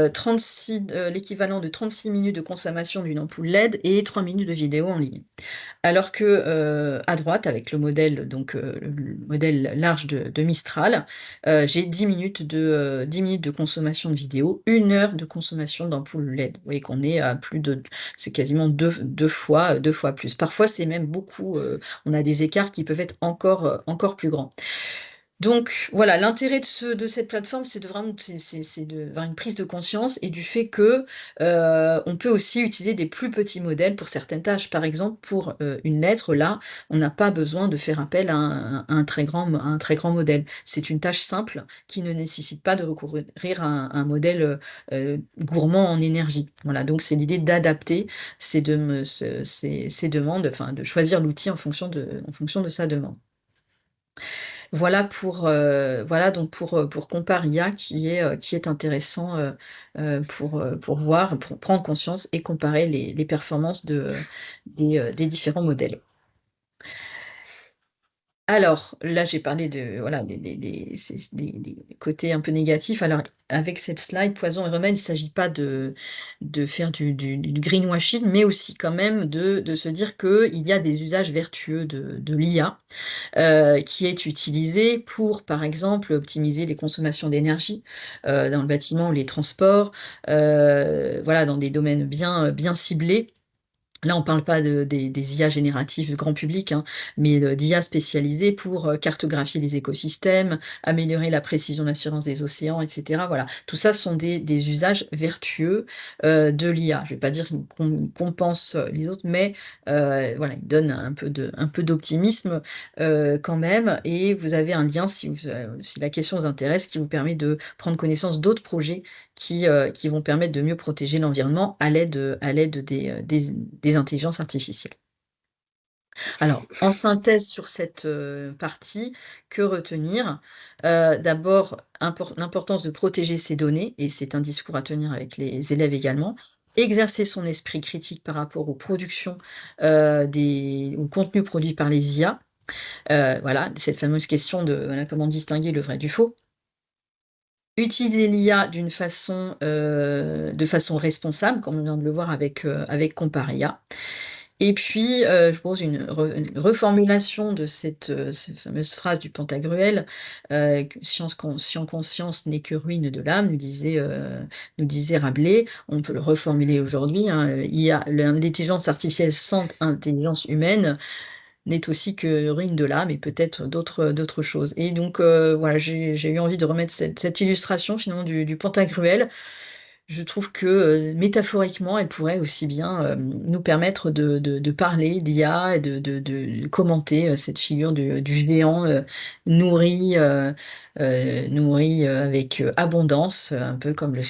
36 minutes de consommation d'une ampoule LED et 3 minutes de vidéo en ligne. Alors que à droite, avec le modèle, le modèle large de Mistral, j'ai 10 minutes de consommation de vidéo, 1 heure de consommation d'ampoule LED. Vous voyez qu'on est à c'est quasiment deux fois plus. Parfois, c'est même beaucoup, on a des écarts qui peuvent être encore plus grands. Donc voilà, l'intérêt de cette plateforme, c'est d'avoir une prise de conscience et du fait que on peut aussi utiliser des plus petits modèles pour certaines tâches. Par exemple, pour une lettre, là, on n'a pas besoin de faire appel à un très grand modèle. C'est une tâche simple qui ne nécessite pas de recourir à un modèle gourmand en énergie. Voilà, donc c'est l'idée d'adapter ces demandes, enfin de choisir l'outil en fonction de sa demande. Voilà donc pour Comparia qui est intéressant pour voir, pour prendre conscience et comparer les performances des différents modèles. Alors, là, j'ai parlé de voilà, des côtés un peu négatifs. Alors, avec cette slide Poison et remède, il ne s'agit pas de faire du greenwashing, mais aussi quand même de se dire qu'il y a des usages vertueux de l'IA. Qui est utilisé pour, par exemple, optimiser les consommations d'énergie dans le bâtiment ou les transports, voilà, dans des domaines bien ciblés. Là, on ne parle pas des IA génératives grand public, hein, mais d'IA spécialisées pour cartographier les écosystèmes, améliorer la précision d'assurance des océans, etc. Voilà, tout ça sont des usages vertueux de l'IA. Je ne vais pas dire qu'ils compensent les autres, mais voilà, ils donnent un peu d'optimisme quand même. Et vous avez un lien, si la question vous intéresse, qui vous permet de prendre connaissance d'autres projets qui vont permettre de mieux protéger l'environnement à l'aide des intelligences artificielles. Alors, en synthèse sur cette partie, que retenir? D'abord, l'importance de protéger ces données, et c'est un discours à tenir avec les élèves également. Exercer son esprit critique par rapport aux productions, aux contenus produits par les IA. Voilà, cette fameuse question de voilà, comment distinguer le vrai du faux. Utiliser l'IA de façon responsable, comme on vient de le voir avec Comparia. Et puis, je propose une reformulation de cette fameuse phrase du Pantagruel, Science conscience n'est que ruine de l'âme, nous disait Rabelais. On peut le reformuler aujourd'hui, hein, l'intelligence artificielle sans intelligence humaine n'est aussi que ruine de l'âme et peut-être d'autres choses. Et donc, voilà, j'ai eu envie de remettre cette illustration finalement du Pantagruel. Je trouve que métaphoriquement, elle pourrait aussi bien nous permettre de parler d'IA et de commenter cette figure du géant nourri avec abondance, un peu comme le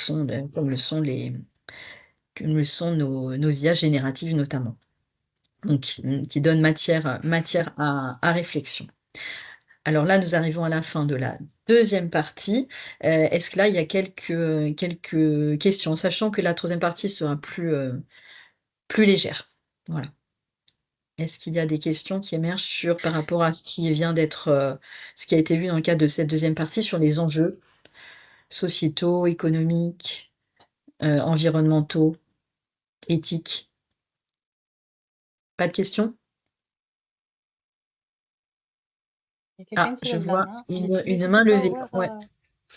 sont nos IA génératives notamment. Donc, qui donne matière à réflexion. Alors là, nous arrivons à la fin de la deuxième partie. Est-ce que là, il y a quelques questions, sachant que la troisième partie sera plus légère. Voilà. Est-ce qu'il y a des questions qui émergent par rapport à ce qui vient d'être, ce qui a été vu dans le cadre de cette deuxième partie sur les enjeux sociétaux, économiques, environnementaux, éthiques? Pas de questions? Il y a quelqu'un qui je lève la vois main. une main levée. Ouais.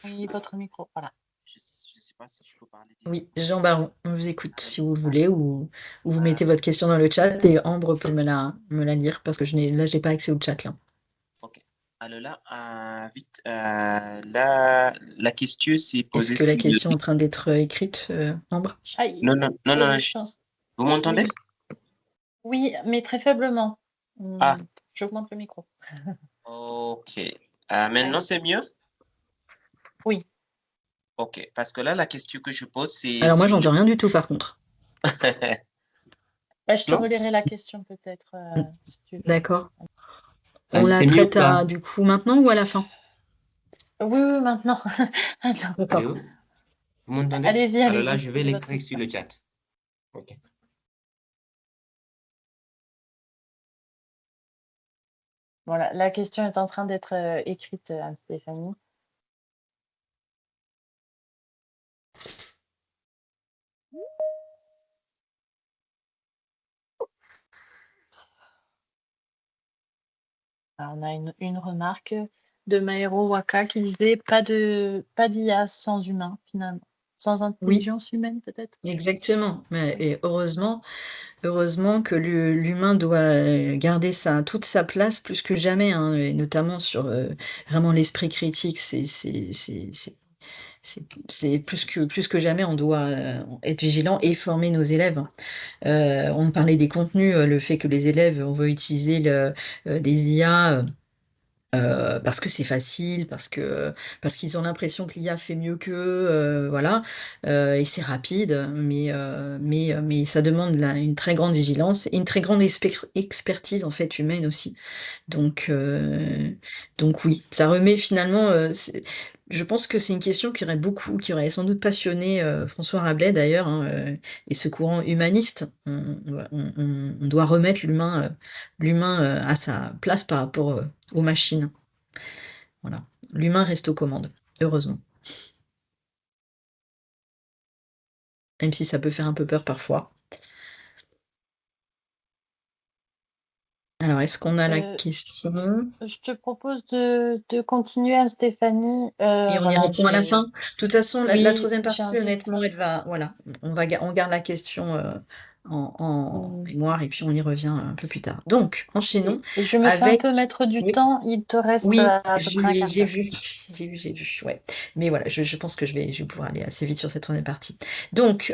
Oui, votre micro, voilà. Je ne sais pas si je peux parler. Oui, Jean Baron, on vous écoute si vous voulez, ou vous mettez votre question dans le chat et Ambre peut me la lire parce que je n'ai pas accès au chat là. Ok. Alors là, vite, la question s'est posée. Est-ce que la question est en train d'être écrite, Ambre? Non. Vous m'entendez? Oui, mais très faiblement. J'augmente le micro. Ok. Maintenant, c'est mieux? Oui. Ok, parce que là, la question que je pose, c'est... Alors moi, j'entends rien du tout, par contre. Je te relirai la question peut-être. Si tu veux. D'accord. On la traite du coup maintenant ou à la fin? Oui, maintenant. D'accord. Allô? Vous m'entendez? Allez-y. Alors là, je vais l'écrire sur le chat. Ok. Voilà, la question est en train d'être écrite, Anne-Stéphanie. Alors, on a une remarque de Maero Waka qui disait pas d'IA sans humain, finalement. Sans Oui, intelligence humaine, peut-être? exactement. Oui. Et heureusement que l'humain doit garder toute sa place plus que jamais, hein, et notamment sur vraiment l'esprit critique. C'est plus que jamais, on doit être vigilant et former nos élèves. On parlait des contenus, le fait que les élèves, on veut utiliser des IA. Parce que c'est facile, parce qu'ils ont l'impression que l'IA fait mieux qu'eux, voilà, et c'est rapide, mais ça demande une très grande vigilance et une très grande expertise en fait humaine aussi. Donc, oui, ça remet finalement. Je pense que c'est une question qui aurait sans doute passionné François Rabelais d'ailleurs, hein, et ce courant humaniste. On doit remettre l'humain à sa place par rapport aux machines. Voilà. L'humain reste aux commandes, heureusement. Même si ça peut faire un peu peur parfois. Alors, est-ce qu'on a la question? Je te propose de continuer, Anne-Stéphanie. Et on y Voilà, répond à la fin. De toute façon, la oui, troisième partie, j'invite. honnêtement, voilà, on garde la question en mémoire et puis on y revient un peu plus tard. Donc, enchaînons Et je me fais un avec. peu maître du Oui, temps. Il te reste oui, à peu près un quart j'ai d'heure. vu, ouais. Mais voilà, je pense que je vais pouvoir aller assez vite sur cette troisième partie. Donc,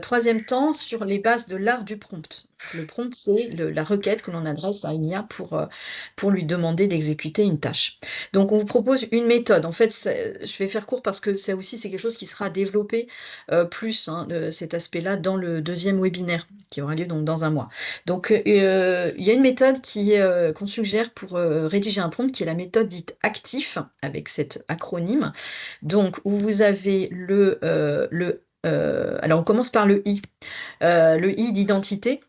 troisième temps, sur les bases de l'art du prompt. Le prompt, c'est la requête que l'on adresse à une IA pour lui demander d'exécuter une tâche. Donc, on vous propose une méthode. En fait, je vais faire court parce que ça aussi, c'est quelque chose qui sera développé plus, hein, cet aspect-là, dans le deuxième webinaire qui aura lieu donc dans un mois. Donc, il y a une méthode qu'on suggère pour rédiger un prompt, qui est la méthode dite actif, avec cet acronyme. Donc, où vous avez alors, on commence par le I. Le I d'identité,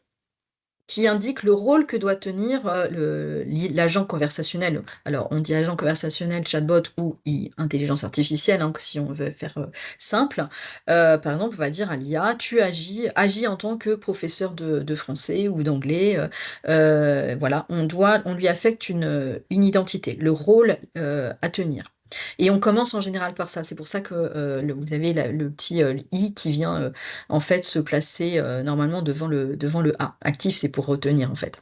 qui indique le rôle que doit tenir l'agent conversationnel. Alors, on dit agent conversationnel, chatbot ou intelligence artificielle, hein, si on veut faire simple. Par exemple, on va dire à l'IA, tu agis en tant que professeur de français ou d'anglais. Voilà, on lui affecte une identité, le rôle à tenir. Et on commence en général par ça. C'est pour ça que vous avez le petit i qui vient en fait se placer normalement devant le A. Actif, c'est pour retenir en fait.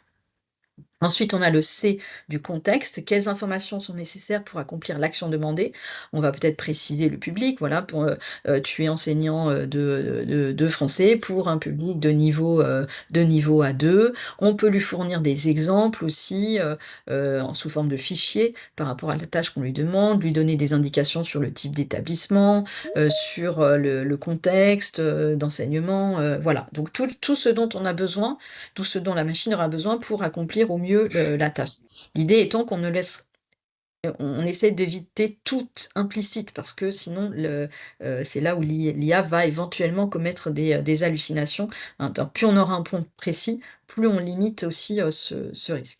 Ensuite, on a le C du contexte. Quelles informations sont nécessaires pour accomplir l'action demandée? On va peut-être préciser le public. Voilà, tu es enseignant de français pour un public de niveau A2. On peut lui fournir des exemples aussi sous forme de fichiers par rapport à la tâche qu'on lui demande, lui donner des indications sur le type d'établissement, sur le contexte d'enseignement. Voilà, donc tout ce dont on a besoin, tout ce dont la machine aura besoin pour accomplir au mieux la tâche. L'idée étant on essaie d'éviter tout implicite parce que sinon c'est là où l'IA va éventuellement commettre des hallucinations. Hein. Plus on aura un prompt précis, plus on limite aussi ce risque.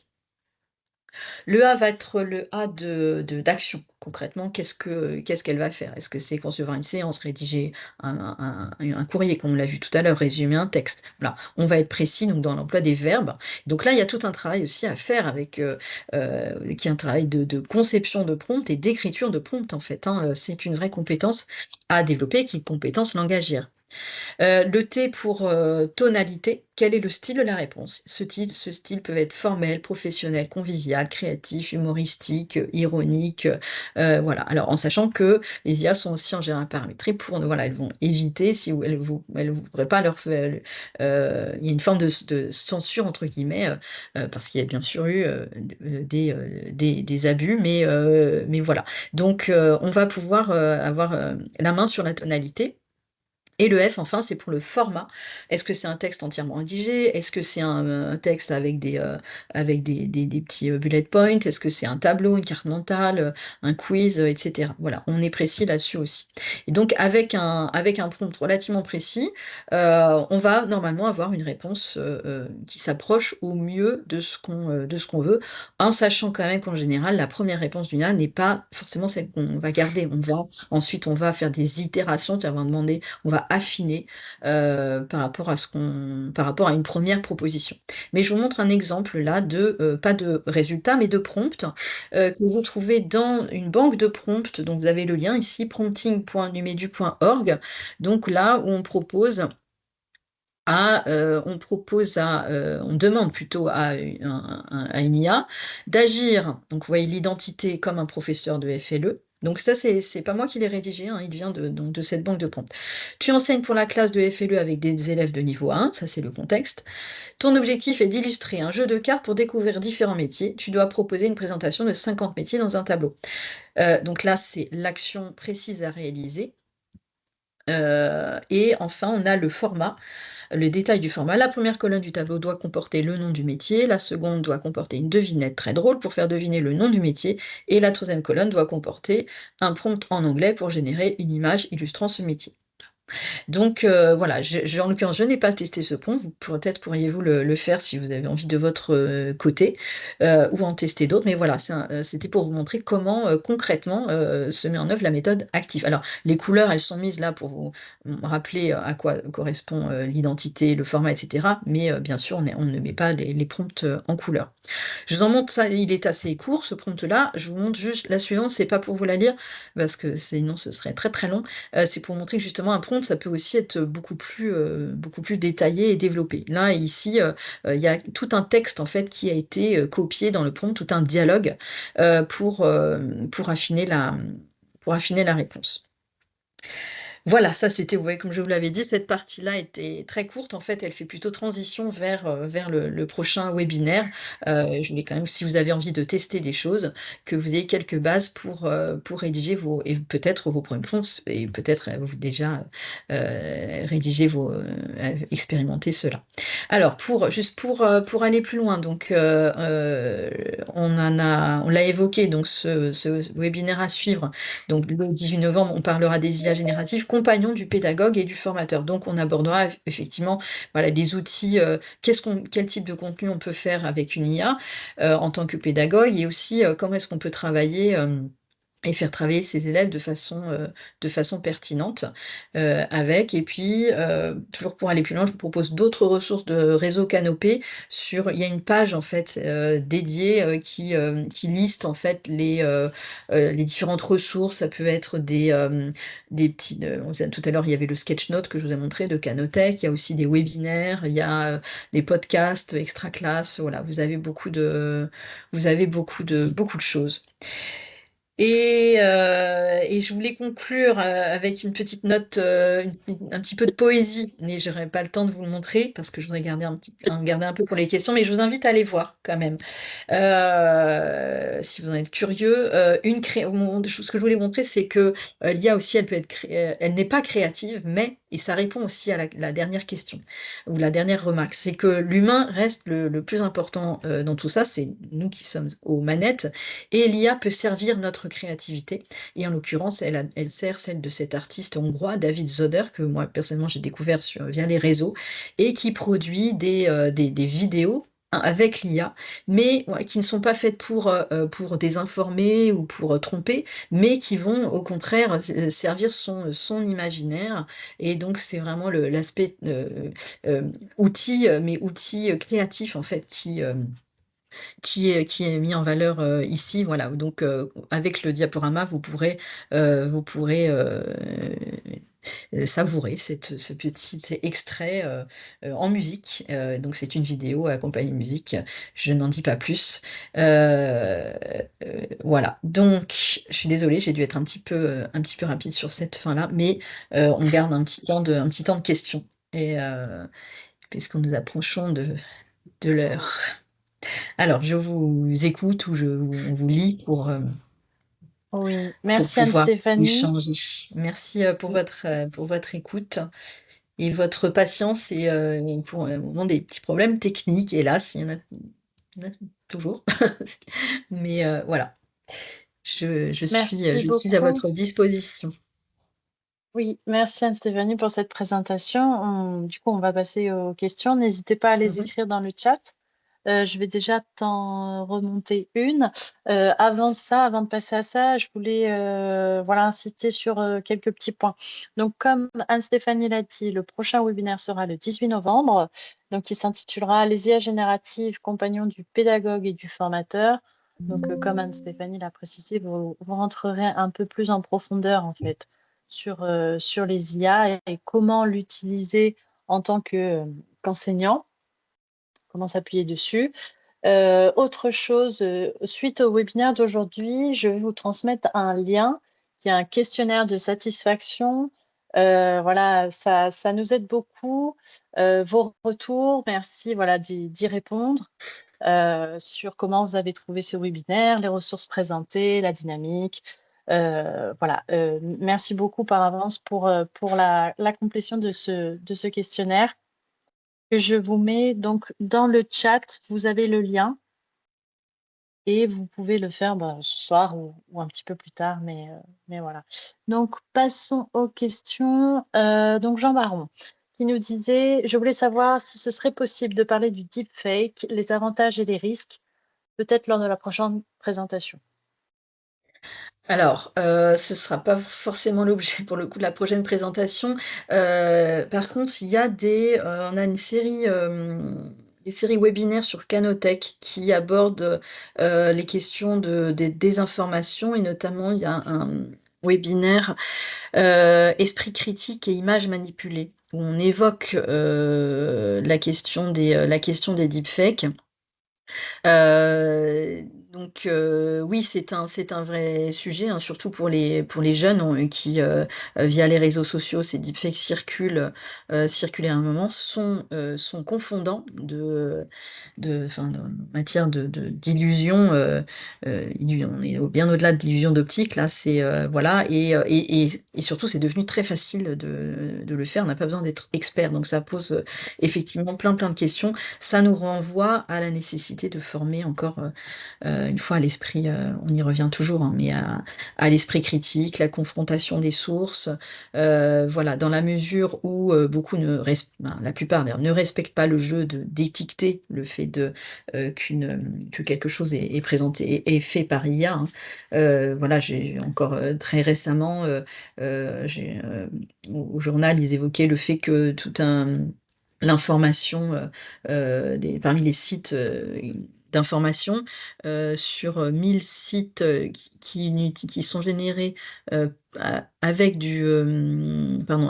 Le A va être le A d'action. Concrètement, qu'est-ce qu'elle va faire? Est-ce que c'est concevoir une séance, rédiger un courrier, comme on l'a vu tout à l'heure, résumer un texte? Voilà, on va être précis donc, dans l'emploi des verbes. Donc là, il y a tout un travail aussi à faire qui est un travail de conception de prompt et d'écriture de prompt, en fait. Hein. C'est une vraie compétence à développer, qui est une compétence langagière. Le T pour tonalité, quel est le style de la réponse? Ce style peut être formel, professionnel, convivial, créatif, humoristique, ironique, voilà. Alors, en sachant que les IA sont aussi en général paramétrées voilà, elles vont éviter, si elles vous pourrez pas leur faire, il y a une forme de censure entre guillemets, parce qu'il y a bien sûr eu des abus, mais voilà. Donc, on va pouvoir avoir la main sur la tonalité. Et le F, enfin, c'est pour le format. Est-ce que c'est un texte entièrement rédigé? Est-ce que c'est un texte avec des petits bullet points? Est-ce que c'est un tableau, une carte mentale, un quiz, etc. Voilà, on est précis là-dessus aussi. Et donc, avec un prompt relativement précis, on va normalement avoir une réponse qui s'approche au mieux de ce qu'on veut, en sachant quand même qu'en général, la première réponse d'une IA n'est pas forcément celle qu'on va garder. Ensuite, on va faire des itérations, on va affiner par rapport à une première proposition. Mais je vous montre un exemple là pas de résultat, mais de prompt que vous trouvez dans une banque de prompts. Donc vous avez le lien ici, prompting.numedu.org. Donc là où on demande plutôt à une IA d'agir, donc vous voyez l'identité comme un professeur de FLE. Donc ça, c'est pas moi qui l'ai rédigé, hein, il vient donc de cette banque de prompts. Tu enseignes pour la classe de FLE avec des élèves de niveau 1, ça c'est le contexte. Ton objectif est d'illustrer un jeu de cartes pour découvrir différents métiers. Tu dois proposer une présentation de 50 métiers dans un tableau. Donc là, c'est l'action précise à réaliser. Et enfin, on a le format. Le détail du format. La première colonne du tableau doit comporter le nom du métier, la seconde doit comporter une devinette très drôle pour faire deviner le nom du métier, et la troisième colonne doit comporter un prompt en anglais pour générer une image illustrant ce métier. Donc voilà, en l'occurrence, je n'ai pas testé ce prompt, peut-être pourriez-vous le faire si vous avez envie de votre côté, ou en tester d'autres, mais voilà, c'était pour vous montrer comment concrètement se met en œuvre la méthode active. Alors, les couleurs, elles sont mises là pour vous rappeler à quoi correspond l'identité, le format, etc. Mais bien sûr, on ne met pas les prompts en couleur. Je vous en montre ça, il est assez court ce prompt-là. Je vous montre juste la suivante, c'est pas pour vous la lire, parce que sinon ce serait très très long. C'est pour montrer que justement un prompt, ça peut aussi être beaucoup plus détaillé et développé. Là, ici, il y a tout un texte en fait qui a été copié dans le prompt, tout un dialogue pour affiner la réponse. Voilà, ça c'était, vous voyez, comme je vous l'avais dit, cette partie-là était très courte. En fait, elle fait plutôt transition vers le prochain webinaire. Je voulais quand même, si vous avez envie de tester des choses, que vous ayez quelques bases pour rédiger et peut-être vos premiers prompts, et peut-être vous déjà rédiger expérimenter cela. Alors, juste pour aller plus loin, donc on l'a évoqué, donc ce webinaire à suivre. Donc le 18 novembre, on parlera des IA génératives, compagnons du pédagogue et du formateur. Donc on abordera effectivement les outils, quel type de contenu on peut faire avec une IA en tant que pédagogue, et aussi comment est-ce qu'on peut travailler et faire travailler ses élèves de façon pertinente avec. Et puis, toujours pour aller plus loin, je vous propose d'autres ressources de réseau Canopé. Il y a une page en fait dédiée qui liste en fait les différentes ressources. Ça peut être des petits... tout à l'heure, il y avait le sketchnote que je vous ai montré de Canotech. Il y a aussi des webinaires, il y a des podcasts extra classe. Voilà, vous avez beaucoup de choses. Et je voulais conclure avec une petite note, un petit peu de poésie, mais je n'aurai pas le temps de vous le montrer parce que je voudrais garder un peu pour les questions, mais je vous invite à aller voir quand même. Si vous en êtes curieux, ce que je voulais montrer, c'est que l'IA aussi, elle n'est pas créative, et ça répond aussi à la dernière question, ou la dernière remarque, c'est que l'humain reste le plus important dans tout ça, c'est nous qui sommes aux manettes, et l'IA peut servir notre créativité, et en l'occurrence, elle sert celle de cet artiste hongrois, David Zoder, que moi, personnellement, j'ai découvert via les réseaux, et qui produit des vidéos avec l'IA, mais qui ne sont pas faites pour désinformer ou pour tromper, mais qui vont au contraire servir son imaginaire. Et donc c'est vraiment l'aspect outil, mais outil créatif en fait qui est mis en valeur ici. Voilà. Donc avec le diaporama, vous pourrez savourer ce petit extrait en musique. Donc c'est une vidéo accompagnée de musique. Je n'en dis pas plus. Voilà. Donc je suis désolée, j'ai dû être un petit peu rapide sur cette fin-là, mais on garde un petit temps de questions. Et puisqu'on nous approchons de l'heure. Alors, je vous écoute ou on vous lit pour Oui, pour merci pouvoir Anne-Stéphanie. échanger. Merci pour votre écoute et votre patience et pour au moment des petits problèmes techniques. Hélas, il y en a toujours. Mais voilà, Merci je suis à beaucoup. votre disposition. Oui, merci Anne-Stéphanie pour cette présentation. Du coup, on va passer aux questions. N'hésitez pas à les écrire dans le chat. Je vais déjà t'en remonter une. Avant ça, avant de passer à ça, je voulais voilà, insister sur quelques petits points. Donc, comme Anne-Stéphanie l'a dit, le prochain webinaire sera le 18 novembre. Donc, il s'intitulera Les IA génératives, compagnons du pédagogue et du formateur. Donc, comme Anne-Stéphanie l'a précisé, vous rentrerez un peu plus en profondeur, en fait, sur les IA et comment l'utiliser en tant qu'enseignant, comment s'appuyer dessus. Autre chose, suite au webinaire d'aujourd'hui, je vais vous transmettre un lien qui est un questionnaire de satisfaction. Voilà, ça nous aide beaucoup. Vos retours, merci voilà, d'y répondre sur comment vous avez trouvé ce webinaire, les ressources présentées, la dynamique. Voilà, merci beaucoup par avance pour la complétion de ce questionnaire que je vous mets donc dans le chat. Vous avez le lien et vous pouvez le faire ce soir ou un petit peu plus tard, mais voilà. Donc, passons aux questions. Donc, Jean Baron qui nous disait, je voulais savoir si ce serait possible de parler du deepfake, les avantages et les risques, peut-être lors de la prochaine présentation. Alors, ce ne sera pas forcément l'objet pour le coup de la prochaine présentation. Par contre, on a une série, des séries webinaires sur Canotech qui abordent les questions des désinformations et notamment il y a un webinaire Esprit critique et images manipulées où on évoque la question des deepfakes. Donc oui, c'est un vrai sujet, hein, surtout pour les jeunes qui, via les réseaux sociaux, ces deepfakes circulaient à un moment, sont confondants en matière d'illusion. On est bien au-delà de l'illusion d'optique, là, voilà, et surtout, c'est devenu très facile de le faire, on n'a pas besoin d'être expert, donc ça pose effectivement plein de questions. Ça nous renvoie à la nécessité de former encore une fois à l'esprit, on y revient toujours, hein, mais à l'esprit critique, la confrontation des sources, voilà, dans la mesure où la plupart d'ailleurs ne respectent pas le jeu d'étiqueter le fait que quelque chose est présenté et fait par IA. Hein. Voilà, j'ai encore très récemment, au journal, ils évoquaient le fait que l'information parmi les sites d'information sur 1000 sites qui sont générés avec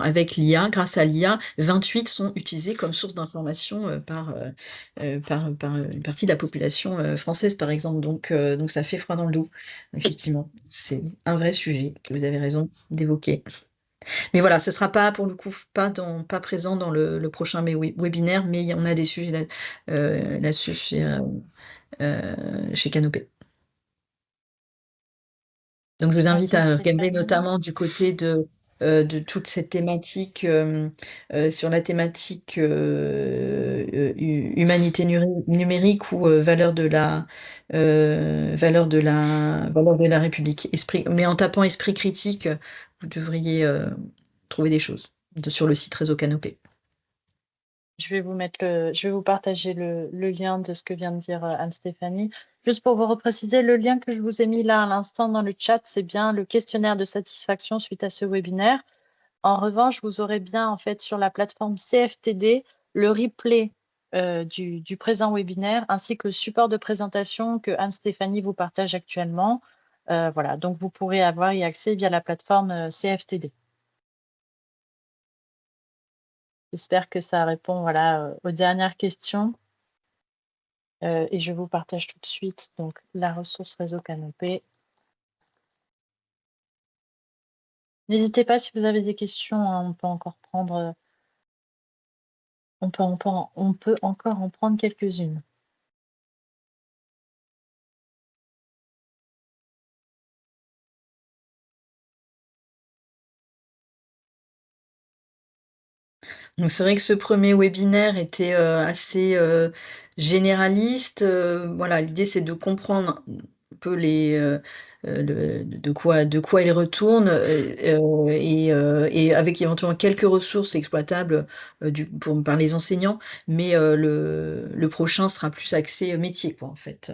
avec l'IA, grâce à l'IA, 28 sont utilisés comme source d'information par une partie de la population française, par exemple. Donc ça fait froid dans le dos, effectivement. C'est un vrai sujet que vous avez raison d'évoquer. Mais voilà, ce ne sera pas, pour le coup, pas présent dans le prochain webinaire, mais on a des sujets là-dessus chez Canopé. Donc, je vous invite Merci, à regarder Stéphanie. notamment du côté de toute cette thématique, sur la thématique humanité numérique ou valeur de la République. Mais en tapant esprit critique, vous devriez trouver des choses sur le site Réseau Canopé. Je vais vous partager le lien de ce que vient de dire Anne-Stéphanie. Juste pour vous repréciser, le lien que je vous ai mis là à l'instant dans le chat, c'est bien le questionnaire de satisfaction suite à ce webinaire. En revanche, vous aurez bien en fait sur la plateforme CFTD le replay du présent webinaire ainsi que le support de présentation que Anne-Stéphanie vous partage actuellement. Voilà, donc vous pourrez y accès via la plateforme CFTD. J'espère que ça répond voilà, aux dernières questions. Et je vous partage tout de suite donc, la ressource réseau Canopé. N'hésitez pas si vous avez des questions, hein, on peut encore prendre, on peut encore en prendre quelques-unes. Donc c'est vrai que ce premier webinaire était assez généraliste. Voilà, l'idée c'est de comprendre un peu de quoi il retourne et avec éventuellement quelques ressources exploitables par les enseignants, mais le prochain sera plus axé métier, quoi, en fait.